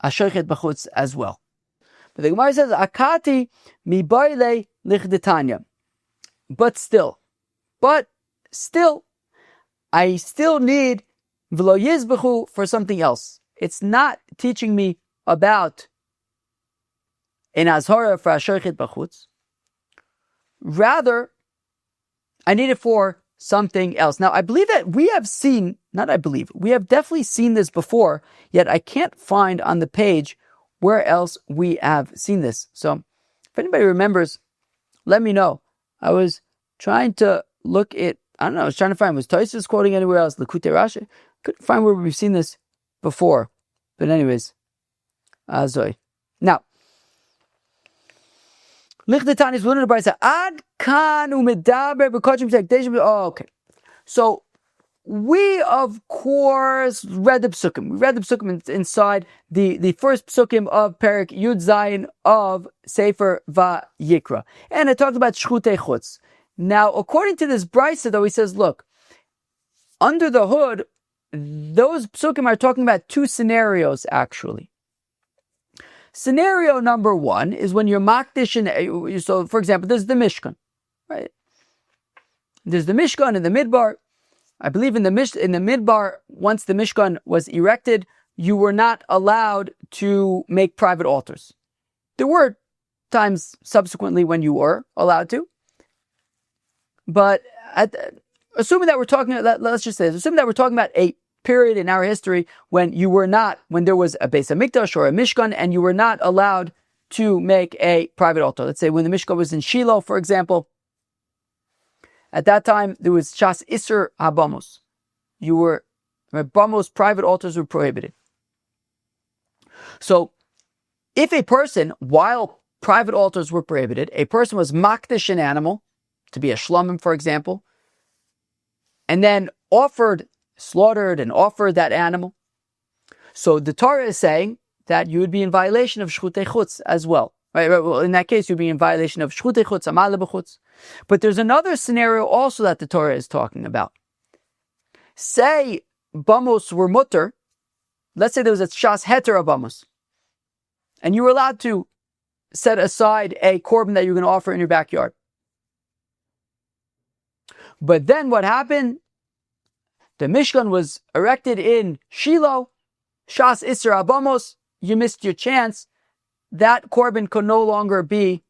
hashoichet b'chutz as well. But the Gemara says, Akati mi baile lichdetanya. But still, I still need v'lo yizbechu for something else. It's not teaching me about an azarah for asherchit b'chutz. Rather, I need it for something else. Now, I believe that we have definitely seen this before, yet I can't find on the page where else we have seen this. So, if anybody remembers, let me know. I was trying to look at, I was trying to find, was Tosfos quoting anywhere else? Likutei Rashi? Couldn't find where we've seen this before. But anyways, Azoy. Now, Lichtetanis learned about Ad kan umedaber b'kodim shekdeshim. Oh, okay. So we of course read the psukim. We read the psukim inside the first psukim of Perek Yud Zayin of Sefer Vayikra, and it talked about shchutei chutz. Now, according to this brisa, though, he says, look, under the hood, those psukim are talking about two scenarios actually. Scenario number one is when you're makdish, so for example, there's the Mishkan, right? There's the Mishkan in the Midbar. I believe in the Midbar, once the Mishkan was erected, you were not allowed to make private altars. There were times subsequently when you were allowed to, but assuming that we're talking about a period in our history when there was a Beis Hamikdash or a Mishkan and you were not allowed to make a private altar. Let's say when the Mishkan was in Shiloh, for example, at that time there was Shas Isser Habamos. Bamos, private altars were prohibited. So if a person, while private altars were prohibited, a person was makdish an animal, to be a shlomim, for example, and then slaughtered and offered that animal. So the Torah is saying that you would be in violation of shchutei chutz as well. Right? Well, in that case, you'd be in violation of shchutei chutz, amal b'chutz. But there's another scenario also that the Torah is talking about. Say bamos were mutter. Let's say there was a shas heter of bamos, and you were allowed to set aside a korban that you're going to offer in your backyard. But then what happened? The Mishkan was erected in Shiloh, Shas Isser Abamos, you missed your chance. That korban could no longer be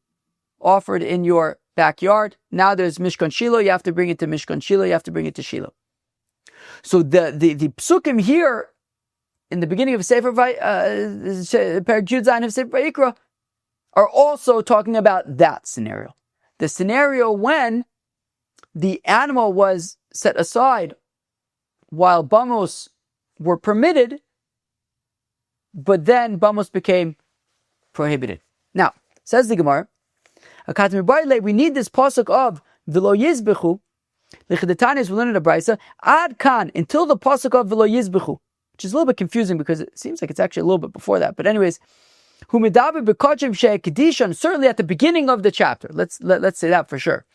offered in your backyard. Now there's Mishkan Shiloh, you have to bring it to Mishkan Shiloh, you have to bring it to Shiloh. So the psukim here, in the beginning of Sefer Perek Yud Zayin of Sefer Vayikra, are also talking about that scenario. The scenario when the animal was set aside while bamos were permitted, but then bamos became prohibited. Now, says the Gemara, we need this pasuk of v'lo yizbechu. Lichidetanis, we learn in the brisa ad kan, until the pasuk of v'lo yizbechu, which is a little bit confusing because it seems like it's actually a little bit before that. But anyways, humidaber b'kodim she'kedishan, certainly at the beginning of the chapter. Let's say that for sure.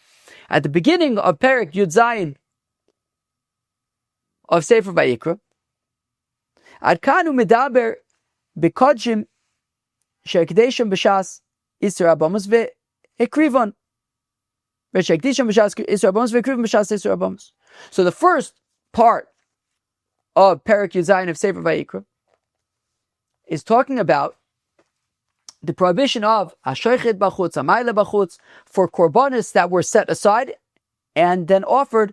At the beginning of Perek Yud Zayin of Sefer Vayikra, ad kan humidaber b'kodim she'kedishan b'shas Isser Abamos ve'ekrivon. So the first part of Perek Yud Zayin of Sefer Vayikra is talking about the prohibition of Hashochet b'chutz, Hamayla b'chutz, for korbanos that were set aside and then offered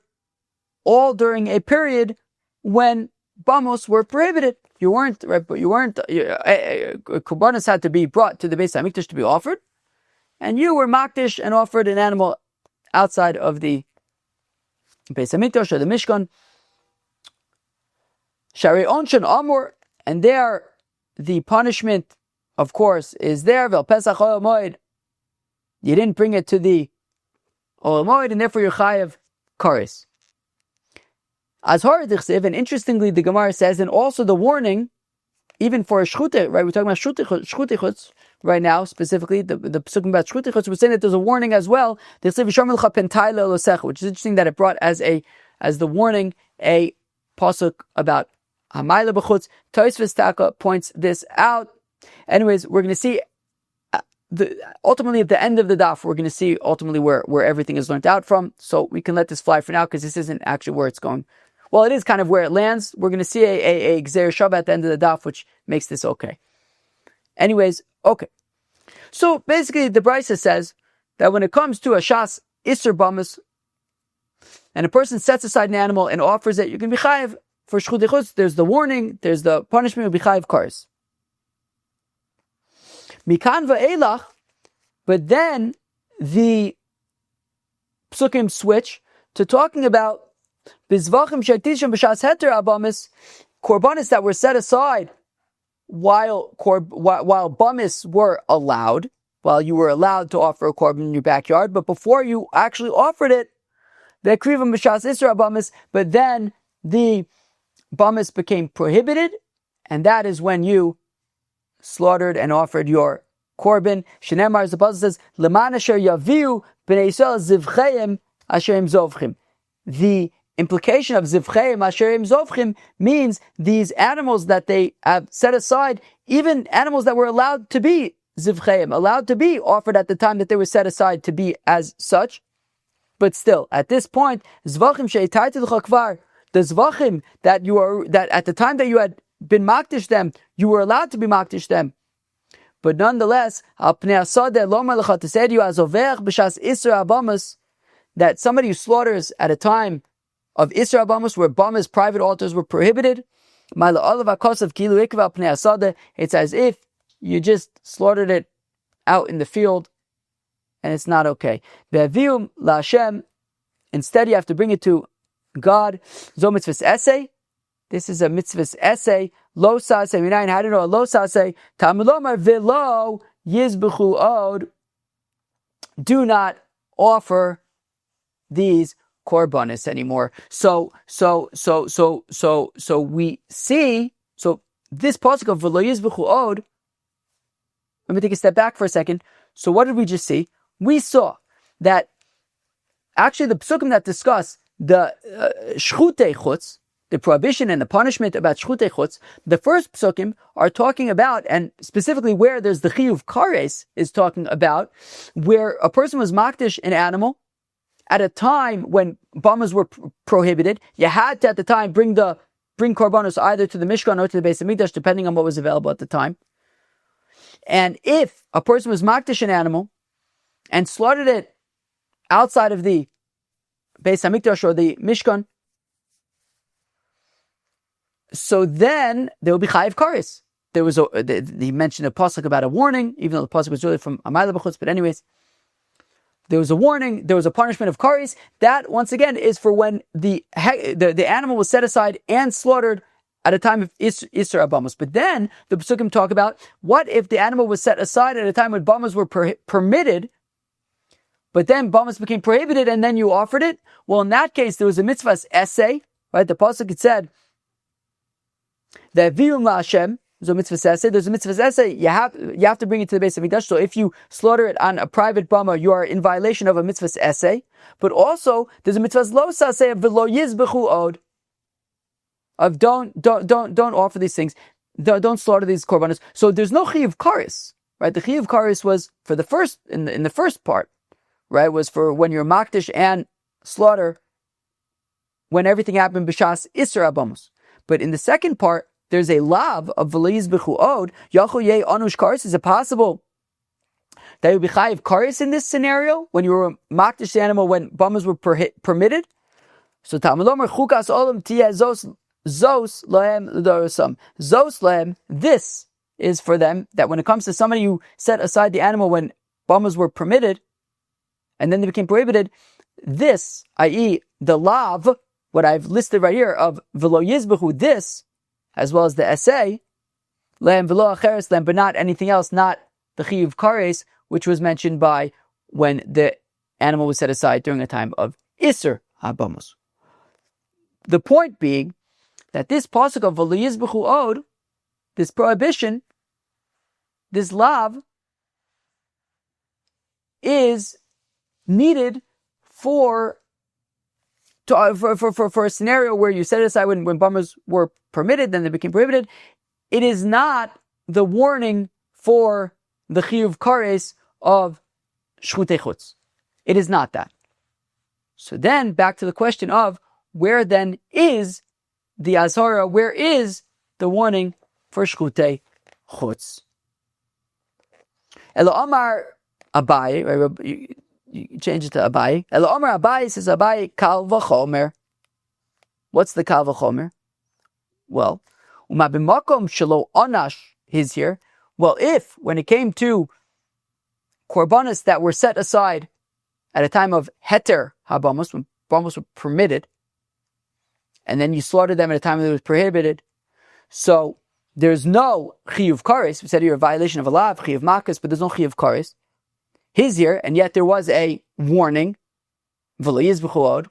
all during a period when bamos were prohibited. Korbanos had to be brought to the Beis Hamikdash to be offered, and you were makdish and offered an animal outside of the Beis Hamikdash or the Mishkan. Shari Onshan Amor, and there the punishment, of course, is there. Vel Pesach Oil Moed. You didn't bring it to the Oil Moed, and therefore you're chayav kares. Azarah dichsev, and interestingly, the Gemara says, and also the warning, even for a shchute, right? We're talking about shchute chutz right now, specifically the psukim about shchute chutz. We're saying that there's a warning as well. Which is interesting that it brought as the warning a pasuk about hamayla b'chutz. Tosfos Taka points this out. Anyways, we're going to see ultimately at the end of the daf, we're going to see ultimately where everything is learned out from. So we can let this fly for now because this isn't actually where well, it is kind of where it lands. We're going to see a Gzer Shava at the end of the daf, which makes this okay. Anyways, okay. So basically, the Brisa says that when it comes to a Shas Isser Bamas, and a person sets aside an animal and offers it, you can be chayiv for Shchutei Chutz. There's the warning, there's the punishment, you'll be chayiv kares. Mikan va'elach, but then the psukim switch to talking about bizvachim she'tishim b'shas heter abamis, korbanis that were set aside while bamis were allowed, while you were allowed to offer a korban in your backyard, but before you actually offered it, the krivim b'shas isra bamis, but then the bamis became prohibited, and that is when you slaughtered and offered your korban. Shenemar, as the Pasuk says, leman asher yaviu b'nei Yisrael zivcheim asher im zovchim. The implication of zivcheim asher im zovchim means these animals that they have set aside, even animals that were allowed to be zivcheim, allowed to be offered at the time that they were set aside to be as such. But still, at this point, zvachim she'itaytu l'chakvar, the zvachim that at the time that you had been makdish them, you were allowed to be makdish them. But nonetheless, al pnei asadeh lomar lecha to say to you as ovech b'shas isra abamas, that somebody who slaughters at a time of isra abamas, where bamas, private altars, were prohibited, ma'la olav hakosav kilu ikva al pnei asadeh, it's as if you just slaughtered it out in the field, and it's not okay. Ve'avium la'Hashem, instead you have to bring it to God. Zo mitzvahs essay. This is a mitzvahs essay. Lo saseh minayin. How do you know a lo saseh? Talmud lomar v'lo yizbuchu od. Do not offer these korbanos anymore. So we see. So this pasuk of v'lo yizbuchu od. Let me take a step back for a second. So what did we just see? We saw that actually the psukim that discuss the shchutei chutz, the prohibition and the punishment about shchutei chutz, the first psukim are talking about, and specifically where there's the chiyuv kares is talking about, where a person was makdish an animal at a time when bamas were prohibited. You had to at the time bring korbanos either to the Mishkan or to the Beis Hamikdash, depending on what was available at the time. And if a person was makdish an animal and slaughtered it outside of the Beis Hamikdash or the Mishkan, so then there will be chayiv kares. He mentioned a pasuk about a warning, even though the pasuk was really from Amayla B'chutz, but anyways, there was a warning, there was a punishment of kares. That, once again, is for when the animal was set aside and slaughtered at a time of Isra Bamas. But then the Pesukim talk about what if the animal was set aside at a time when Bamas were permitted, but then Bamas became prohibited and then you offered it? Well, in that case, there was a mitzvah's essay, right? The Pasuk, it said, that Viyum LaHashem, there's a mitzvah's essay, you have to bring it to the Beis Hamikdash. So if you slaughter it on a private bama, you are in violation of a mitzvah's essay. But also, there's a mitzvah's lo saseh of v'lo yizbechu od, of don't offer these things, don't slaughter these korbanos. So there's no chiyuv kares, right? The chiyuv kares was for the first, in the first part, right, was for when you're makdish and slaughter, when everything happened b'shas isra abamos. But in the second part, there's a lav of v'lo yizbechu od, yachol yeh anush kares. Is it possible that you would be chayiv kares in this scenario, when you were makdish the animal, when bamas were permitted? So Talmud lomar chukas olam tiyeh zos lahem l'darosam. Zos lahem, this is for them, that when it comes to somebody who set aside the animal when bamas were permitted, and then they became prohibited, this, i.e. the lav, what I've listed right here, of v'lo yizbechu, this, as well as the essay, lehem v'lo acheres lehem, but not anything else, not the chiyuv kares, which was mentioned by when the animal was set aside during a time of Isser HaBamos. The point being that this pasuk of v'lo yizbechu od, this prohibition, this lav, is needed for a scenario where you set it aside when bamas were permitted, then they became prohibited. It is not the warning for the chiyuv kares of shchutei chutz. It is not that. So then, back to the question of where then is the azarah? Where is the warning for shchutei chutz? Elo Amar Abai, right? You change it to Abai. Elo Amar Abai says Abai kal v'chomer. What's the kal v'chomer? Well, uma b'makom shelo onash is here. Well, if when it came to korbanos that were set aside at a time of heter habamos, when bamos were permitted, and then you slaughtered them at a time that it was prohibited, so there's no chiyuv kares. We said here a violation of a law, chiyuv makas, but there's no chiyuv kares. He's here, and yet there was a warning. V'lo yizbechu od.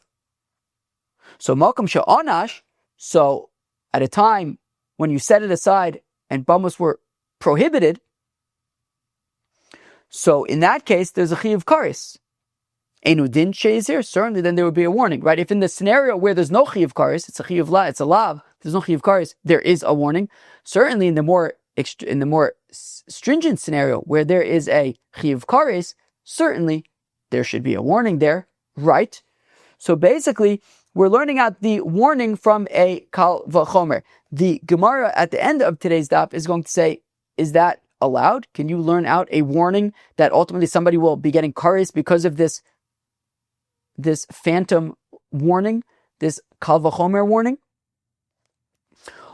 So makom she'onash. So at a time when you set it aside and bamos were prohibited, so in that case there's a chiyuv kares. Enu din she'is here. Certainly, then there would be a warning, right? If in the scenario where there's no chiyuv kares, it's a chiyuv la, it's a lav. There's no chiyuv kares. There is a warning. Certainly, in the more stringent scenario where there is a chiyuv kares, certainly there should be a warning there, right? So basically, we're learning out the warning from a kal v'chomer. The Gemara at the end of today's daf is going to say, is that allowed? Can you learn out a warning that ultimately somebody will be getting kares because of this phantom warning, this kal v'chomer warning?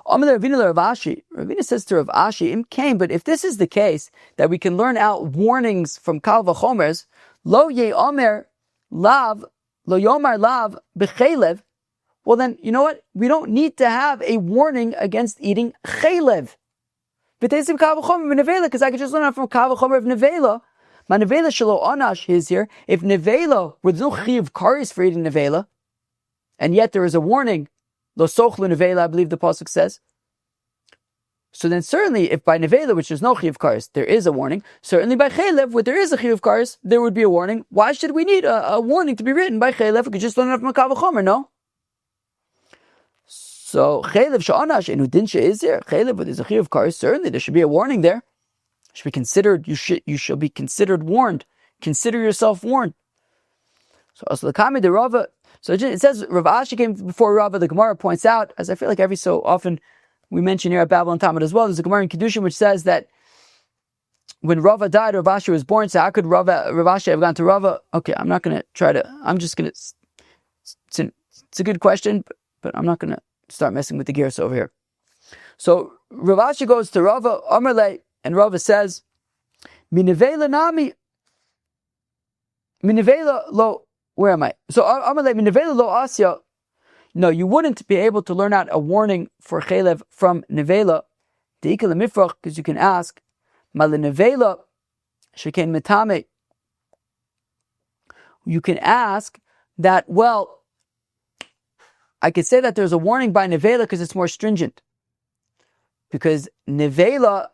Ravina says to Rav Ashi, Im came, but if this is the case, that we can learn out warnings from kal v'chomers, lo ye'omer lav, lo yomar lav b'chelev, well then, you know what? We don't need to have a warning against eating chelev. V'teisim kal v'chomer v'nevela, because I could just learn out from kal v'chomer of nevela. Ma nevela shelo onash is here. If nevela, where there's no chiyuv kares for eating nevela, and yet there is a warning, lo sochlu nevela, I believe the pasuk says. So then certainly, if by nevela, which there's no chiyuv kares, there is a warning, certainly by chelev, where there is a chiyuv kares, there would be a warning. Why should we need a warning to be written by chelev? We could just learn it from a kal v'chomer, no? So chelev she'anash enu din she'is here. Chelev, where there's a chiyuv kares, certainly there should be a warning there. Should be considered. You shall be considered warned. Consider yourself warned. So also the kami de Rava. So it says Rav Ashi came before Rava. The Gemara points out, as I feel like every so often we mention here at Babble and Talmud as well, there's a Gemara in Kedushin which says that when Rava died, Rav Ashi was born. So how could Rav Ashi have gone to Rava? Okay, I'm not going to try to. I'm just going to. It's a good question, but I'm not going to start messing with the gears over here. So Rav Ashi goes to Rava Amarle, and Rava says, "Minevela nami, minevela lo." Where am I? So Amarle minevela lo asya. No, you wouldn't be able to learn out a warning for chelev from nevela, deikal mifrach, because you can ask, malinevela shekain metame. You can ask that. Well, I could say that there's a warning by nevela because it's more stringent. Because nevela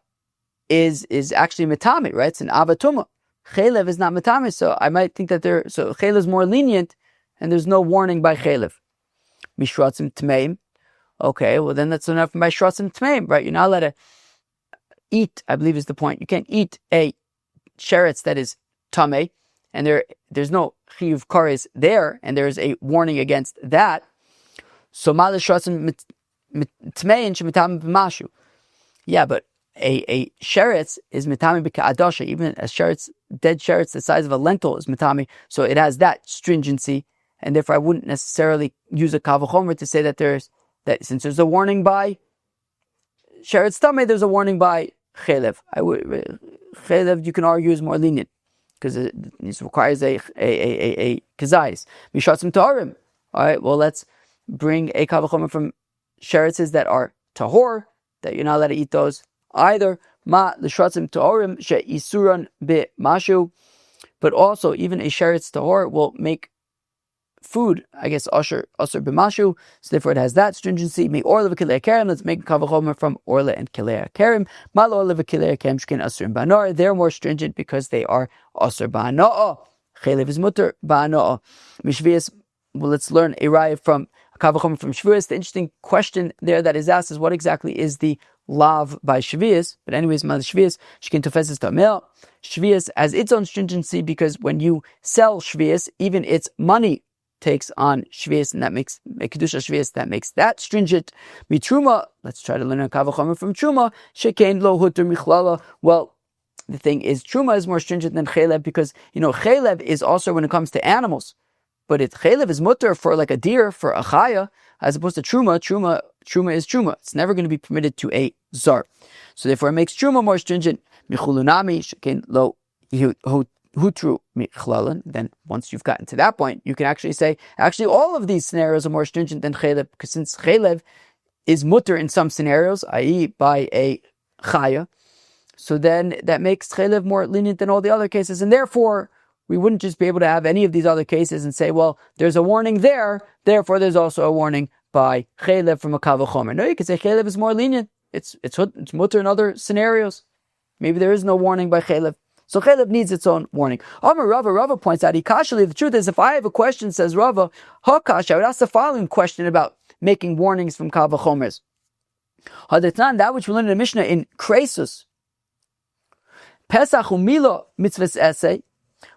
is actually metame, right? It's an avatuma. Chelev is not metame, so I might think that so chelev is more lenient, and there's no warning by chelev. Mishratzim tmeim. Okay, well then that's enough by shratzim tmeim, right? You're not allowed to eat, I believe is the point. You can't eat a sheretz that is tamei, and there's no chiyuv kares there, and there's a warning against that. So mal shratzim tmeim shemitame b'mashu. Yeah, but a sheretz is mitami b'ka'adasha. Even a sheretz, dead sheretz the size of a lentil is mitami, so it has that stringency. And therefore, I wouldn't necessarily use a kal v'chomer to say that since there's a warning by sheretz tamei, there's a warning by chelev. Chelev you can argue is more lenient because it requires a kazayis. Mishatzim taharim. All right, well let's bring a kal v'chomer from sheretzes that are tahor, that you're not allowed to eat those either. Ma l'shratzim taharim she'isuran b'mashu, but also even a sheretz tahor will make food, I guess, asher b'mashu, so therefore it has that stringency. May orla v'kilei karim, let's make kal v'chomer from orla and kilei karim. Mal orla v'kilei karim shkin asur b'anar, they're more stringent because they are asur b'ana'ah. Chelev is mutter b'ana'ah. Mishvias, well, let's learn a raya from kal v'chomer from Shvuas. The interesting question there that is asked is what exactly is the lav by Shvias? But anyways, mal Shvias shkin tofeses tamel. Shvias has its own stringency because when you sell Shvias, even its money takes on shvius, and that makes kedusha shvius, that makes that stringent. Mitruma, let's try to learn a kal v'chomer from truma. Shekain lo huter michlala. Well, the thing is, truma is more stringent than chelev because chelev is also when it comes to animals, but chelev is mutter for like a deer, for a chaya, as opposed to truma. Truma is truma. It's never going to be permitted to a zar. So therefore, it makes truma more stringent. Michulunami shekain lo hutru michlalan. Then once you've gotten to that point, you can actually say, actually, all of these scenarios are more stringent than chelev, because since chelev is mutter in some scenarios, i.e., by a chaya, so then that makes chelev more lenient than all the other cases, and therefore we wouldn't just be able to have any of these other cases and say, well, there's a warning there, therefore there's also a warning by chelev from a kal v'chomer. No, you can say chelev is more lenient. It's mutter in other scenarios. Maybe there is no warning by chelev. So chelev needs its own warning. Amar Rava points out, Ikashali, the truth is, if I have a question, says Rava, Hakash, I would ask the following question about making warnings from kal v'chomers. Hadatan, that which we learned in the Mishnah in Kresus, Pesach umila mitzvahs essay,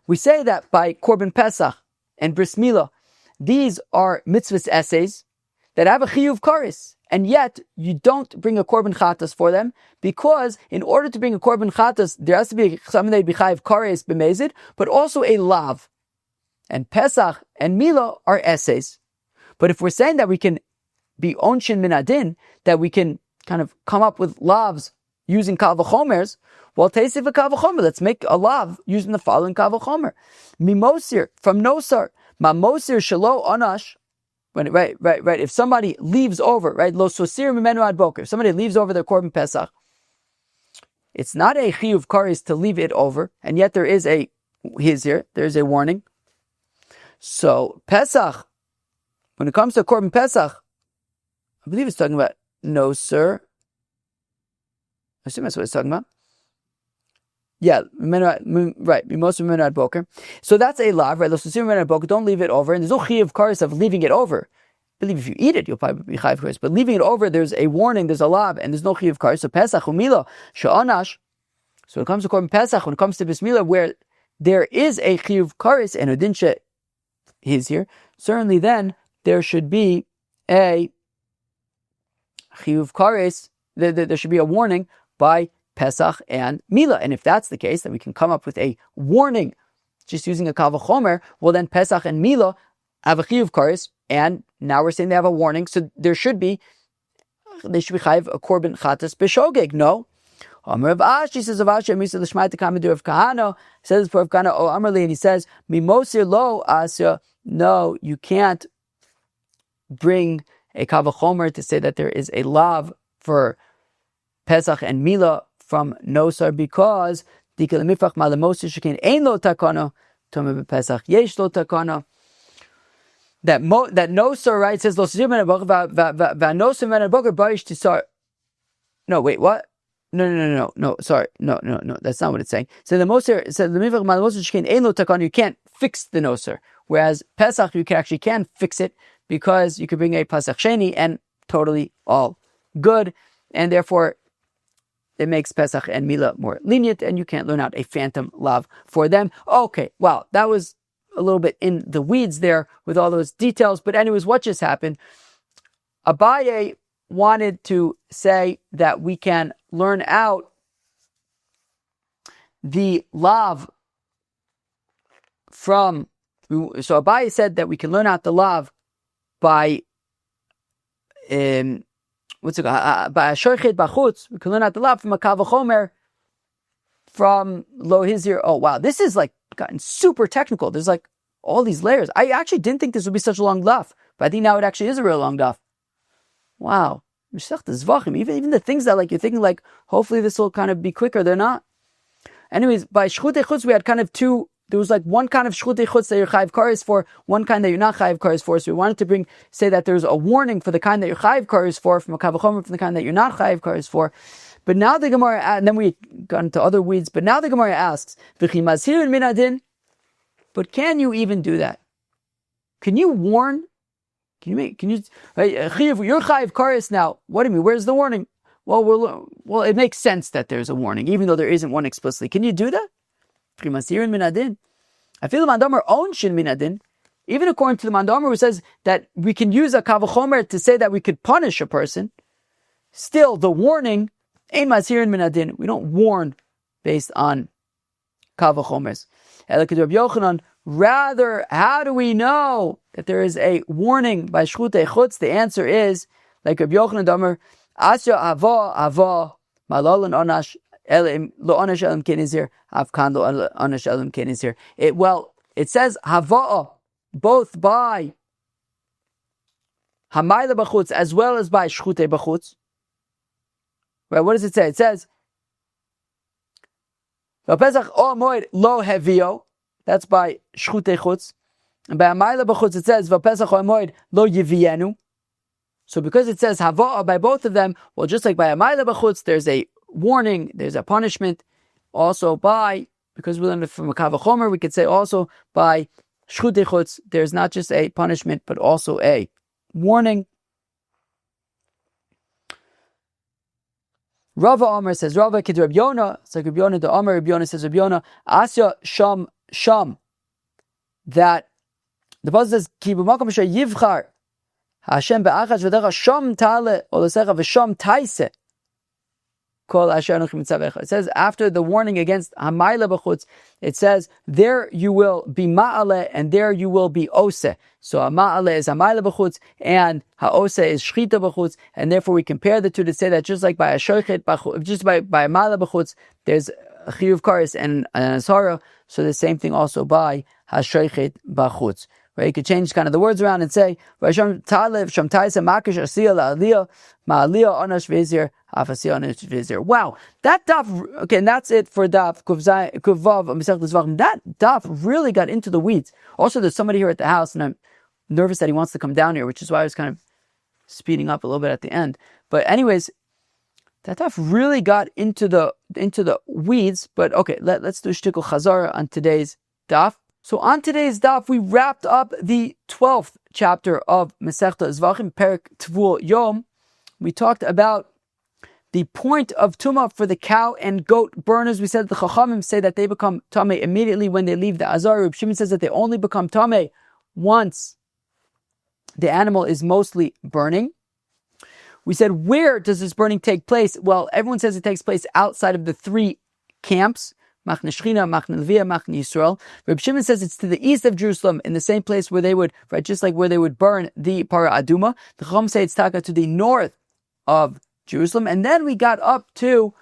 we say that by Korban Pesach and Bris Milah, these are mitzvahs essays that have a chiyuv karis, and yet you don't bring a Korban Chatas for them, because in order to bring a Korban Chatas, there has to be something that be chayiv karis b'mezid, but also a lav. And Pesach and Milah are essays. But if we're saying that we can be onshin min adin, that we can kind of come up with lavs using kal v'chomers, well, teisiv kal v'chomer, let's make a lav using the following kal v'chomer. Mimosir, from nosar, mamosir shelo anash, right. If somebody leaves over, right, lo sosir mimenu ad boker, if somebody leaves over their korban pesach, it's not a chiyuv karis to leave it over, and yet there is a warning. So Pesach, when it comes to korban pesach, I believe it's talking about nosar. I assume that's what it's talking about. Yeah, right. Most of Menad Boker. So that's a lav, right? Menad Boker. Don't leave it over, and there's no chiyuv karis of leaving it over. I believe if you eat it, you'll probably be chayiv karis. But leaving it over, there's a warning, there's a lav, and there's no chiyuv karis. So Pesach umila she'anash. So when it comes to Korban Pesach, when it comes to Bismillah, where there is a chiyuv karis and udinsha is here, certainly then there should be a chiyuv karis. There should be a warning by Pesach and Milah. And if that's the case, then we can come up with a warning just using a kal v'chomer. Well, then Pesach and Milah have a chiyuv karis, and now we're saying they have a warning. So they should be chayiv a korban chatas b'shogeg. No. Amar Rav Ashi says, Rav Ashi, Amisa l'shmai tekamidu Rav Kahana, says for Rav Kahana, oh Amarli, and he says, Mimosir lo asya. No, you can't bring a kal v'chomer to say that there is a lav for Pesach and Milah from nosar, because that nosar, right, says no, wait, what? No, sorry, no, that's not what it's saying. So the nosar says you can't fix the nosar, whereas Pesach you can fix it, because you could bring a Pesach Sheni and totally all good, and therefore it makes Pesach and Milah more lenient, and you can't learn out a phantom lav for them. Okay, wow, that was a little bit in the weeds there with all those details. But anyways, what just happened? Abaye wanted to say that we can learn out the lav from... So Abaye said that we can learn out the lav by... what's it called? By a shoichet bachutz, we can learn out the lav from a kal v'chomer from lo hizir. Oh wow, this is like gotten super technical. There's like all these layers. I actually didn't think this would be such a long daf, but I think now it actually is a real long daf. Wow, Masechta Zevachim. Even the things that like you're thinking like hopefully this will kind of be quicker, they're not. Anyways, by shchutei chutz we had kind of two. There was like one kind of shchutei chutz that you're chayiv kares for, one kind that you're not chayiv kares for. So we wanted to say that there's a warning for the kind that you're chayiv kares for, from a kal v'chomer from the kind that you're not chayiv kares for. But now the Gemara, and then we got into other weeds, but now the Gemara asks, V'chi mazhirin min adin, but can you even do that? Can you warn? You're chayiv kares now. What do you mean? Where's the warning? Well, it makes sense that there's a warning, even though there isn't one explicitly. Can you do that? I feel Mandamar own shin min adin. even according to the Mandomer, who says that we can use a kavachomer to say that we could punish a person, still the warning, ein mazirin min adin, we don't warn based on kavachomers. Rather, how do we know that there is a warning by shchutei chutz? The answer is, like Rabbi Yochanan Damer, asya ava malalan onash lo onash elam kenizir avkan lo onash elam kenizir. It says hava both by hamayla b'chutz as well as by shchutei b'chutz. Right? What does it say? It says v'pesach o moed lo hevio. That's by shchutei chutz. And by hamayla b'chutz it says v'pesach o moed lo yivienu. So because it says hava by both of them, well, just like by hamayla b'chutz, there's a warning, there's a punishment. Also by, because we learned it from a kavachomer, we could say also by shchutei chutz, there's not just a punishment, but also a warning. Rava Omer says, Rava kid Rabbi Yonah, it's like Rabbi Yonah the Omer, Rabbi Yonah says, Rabbi Yonah, Asya Sham, that the Pasuk says, Ki b'makom asher yivchar, Hashem be'achad v'decha Sham tale, olosecha v'sham taise, kol asher anochi mitzavecha. It says, after the warning against hamayla b'chutz, it says, there you will be ma'ale, and there you will be ose. So ma'ale is hamayla b'chutz, and ha'ose is shchita b'chutz, and therefore we compare the two to say that just like by a shoichet b'chutz, just by hamayla b'chutz, there's a chiyuv kares and an azarah, so the same thing also by ha'shoichet b'chutz. Right? You could change kind of the words around and say, wow, that daf, okay, and that's it for daf Kuvav Masechet Zevachim. That daf really got into the weeds. Also, there's somebody here at the house, and I'm nervous that he wants to come down here, which is why I was kind of speeding up a little bit at the end. But anyways, that daf really got into the weeds. But okay, let's do shtickle chazara on today's daf. So on today's daf, we wrapped up the 12th chapter of Masechta Zevachim, Perek Tvul Yom. We talked about the point of tumah for the cow and goat burners. We said the Chachamim say that they become tameh immediately when they leave the azarah. Reb Shimon says that they only become tameh once the animal is mostly burning. We said, where does this burning take place? Well, everyone says it takes place outside of the three camps. Machne Shechina, Machne Levia, Machne Yisrael. Reb Shimon says it's to the east of Jerusalem, in the same place where they would, right, just like where they would burn the Para Aduma. The Chacham say it's taka to the north of Jerusalem. And then we got up to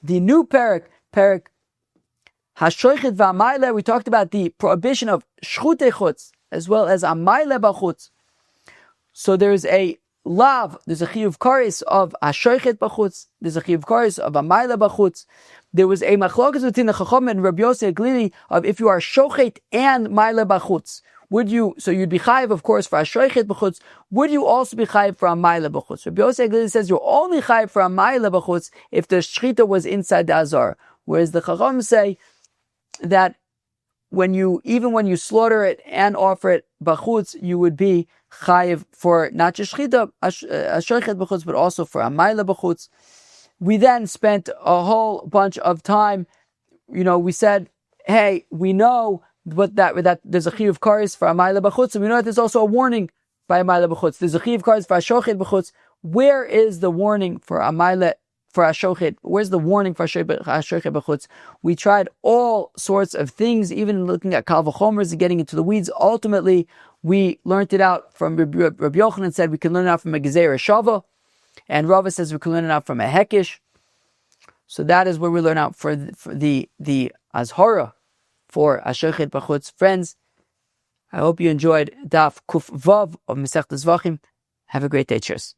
the new Perek Hashoichet V'Amayle. We talked about the prohibition of Shchutei Chutz, as well as Amayle B'Chutz. So there's a lav, there's a chiyuv kares of Hashoichet B'Chutz, there's a chiyuv kares of Amayle B'Chutz. There was a machlokas between the Chacham and Rabbi Yosef Glili of if you are shochet and maile b'chutz, would you? So you'd be chayiv, of course, for a shochet b'chutz. Would you also be chayiv for a maile b'chutz? Rabbi Yosef Glili says you're only chayiv for a maile b'chutz if the shchita was inside the azar. Whereas the Chacham say that even when you slaughter it and offer it b'chutz, you would be chayiv for not just shchita, a shochet b'chutz, but also for a maile b'chutz. We then spent a whole bunch of time, we said, hey, we know that there's a chiyuv kares for amayla b'chutz, and we know that there's also a warning by amayla b'chutz. There's a chiyuv kares for ashochet b'chutz. Where is the warning for amayla, for ashochet? Where's the warning for ashochet b'chutz? We tried all sorts of things, even looking at kal v'chomers and getting into the weeds. Ultimately, we learned it out from Rabbi Yochanan said we can learn it out from a gezerah shava. And Rava says we can learn it out from a hekish. So that is where we learn out for the azarah for Ashochet B'chutz. Friends, I hope you enjoyed Daf Kuf Vav of Masechta Zevachim. Have a great day. Cheers.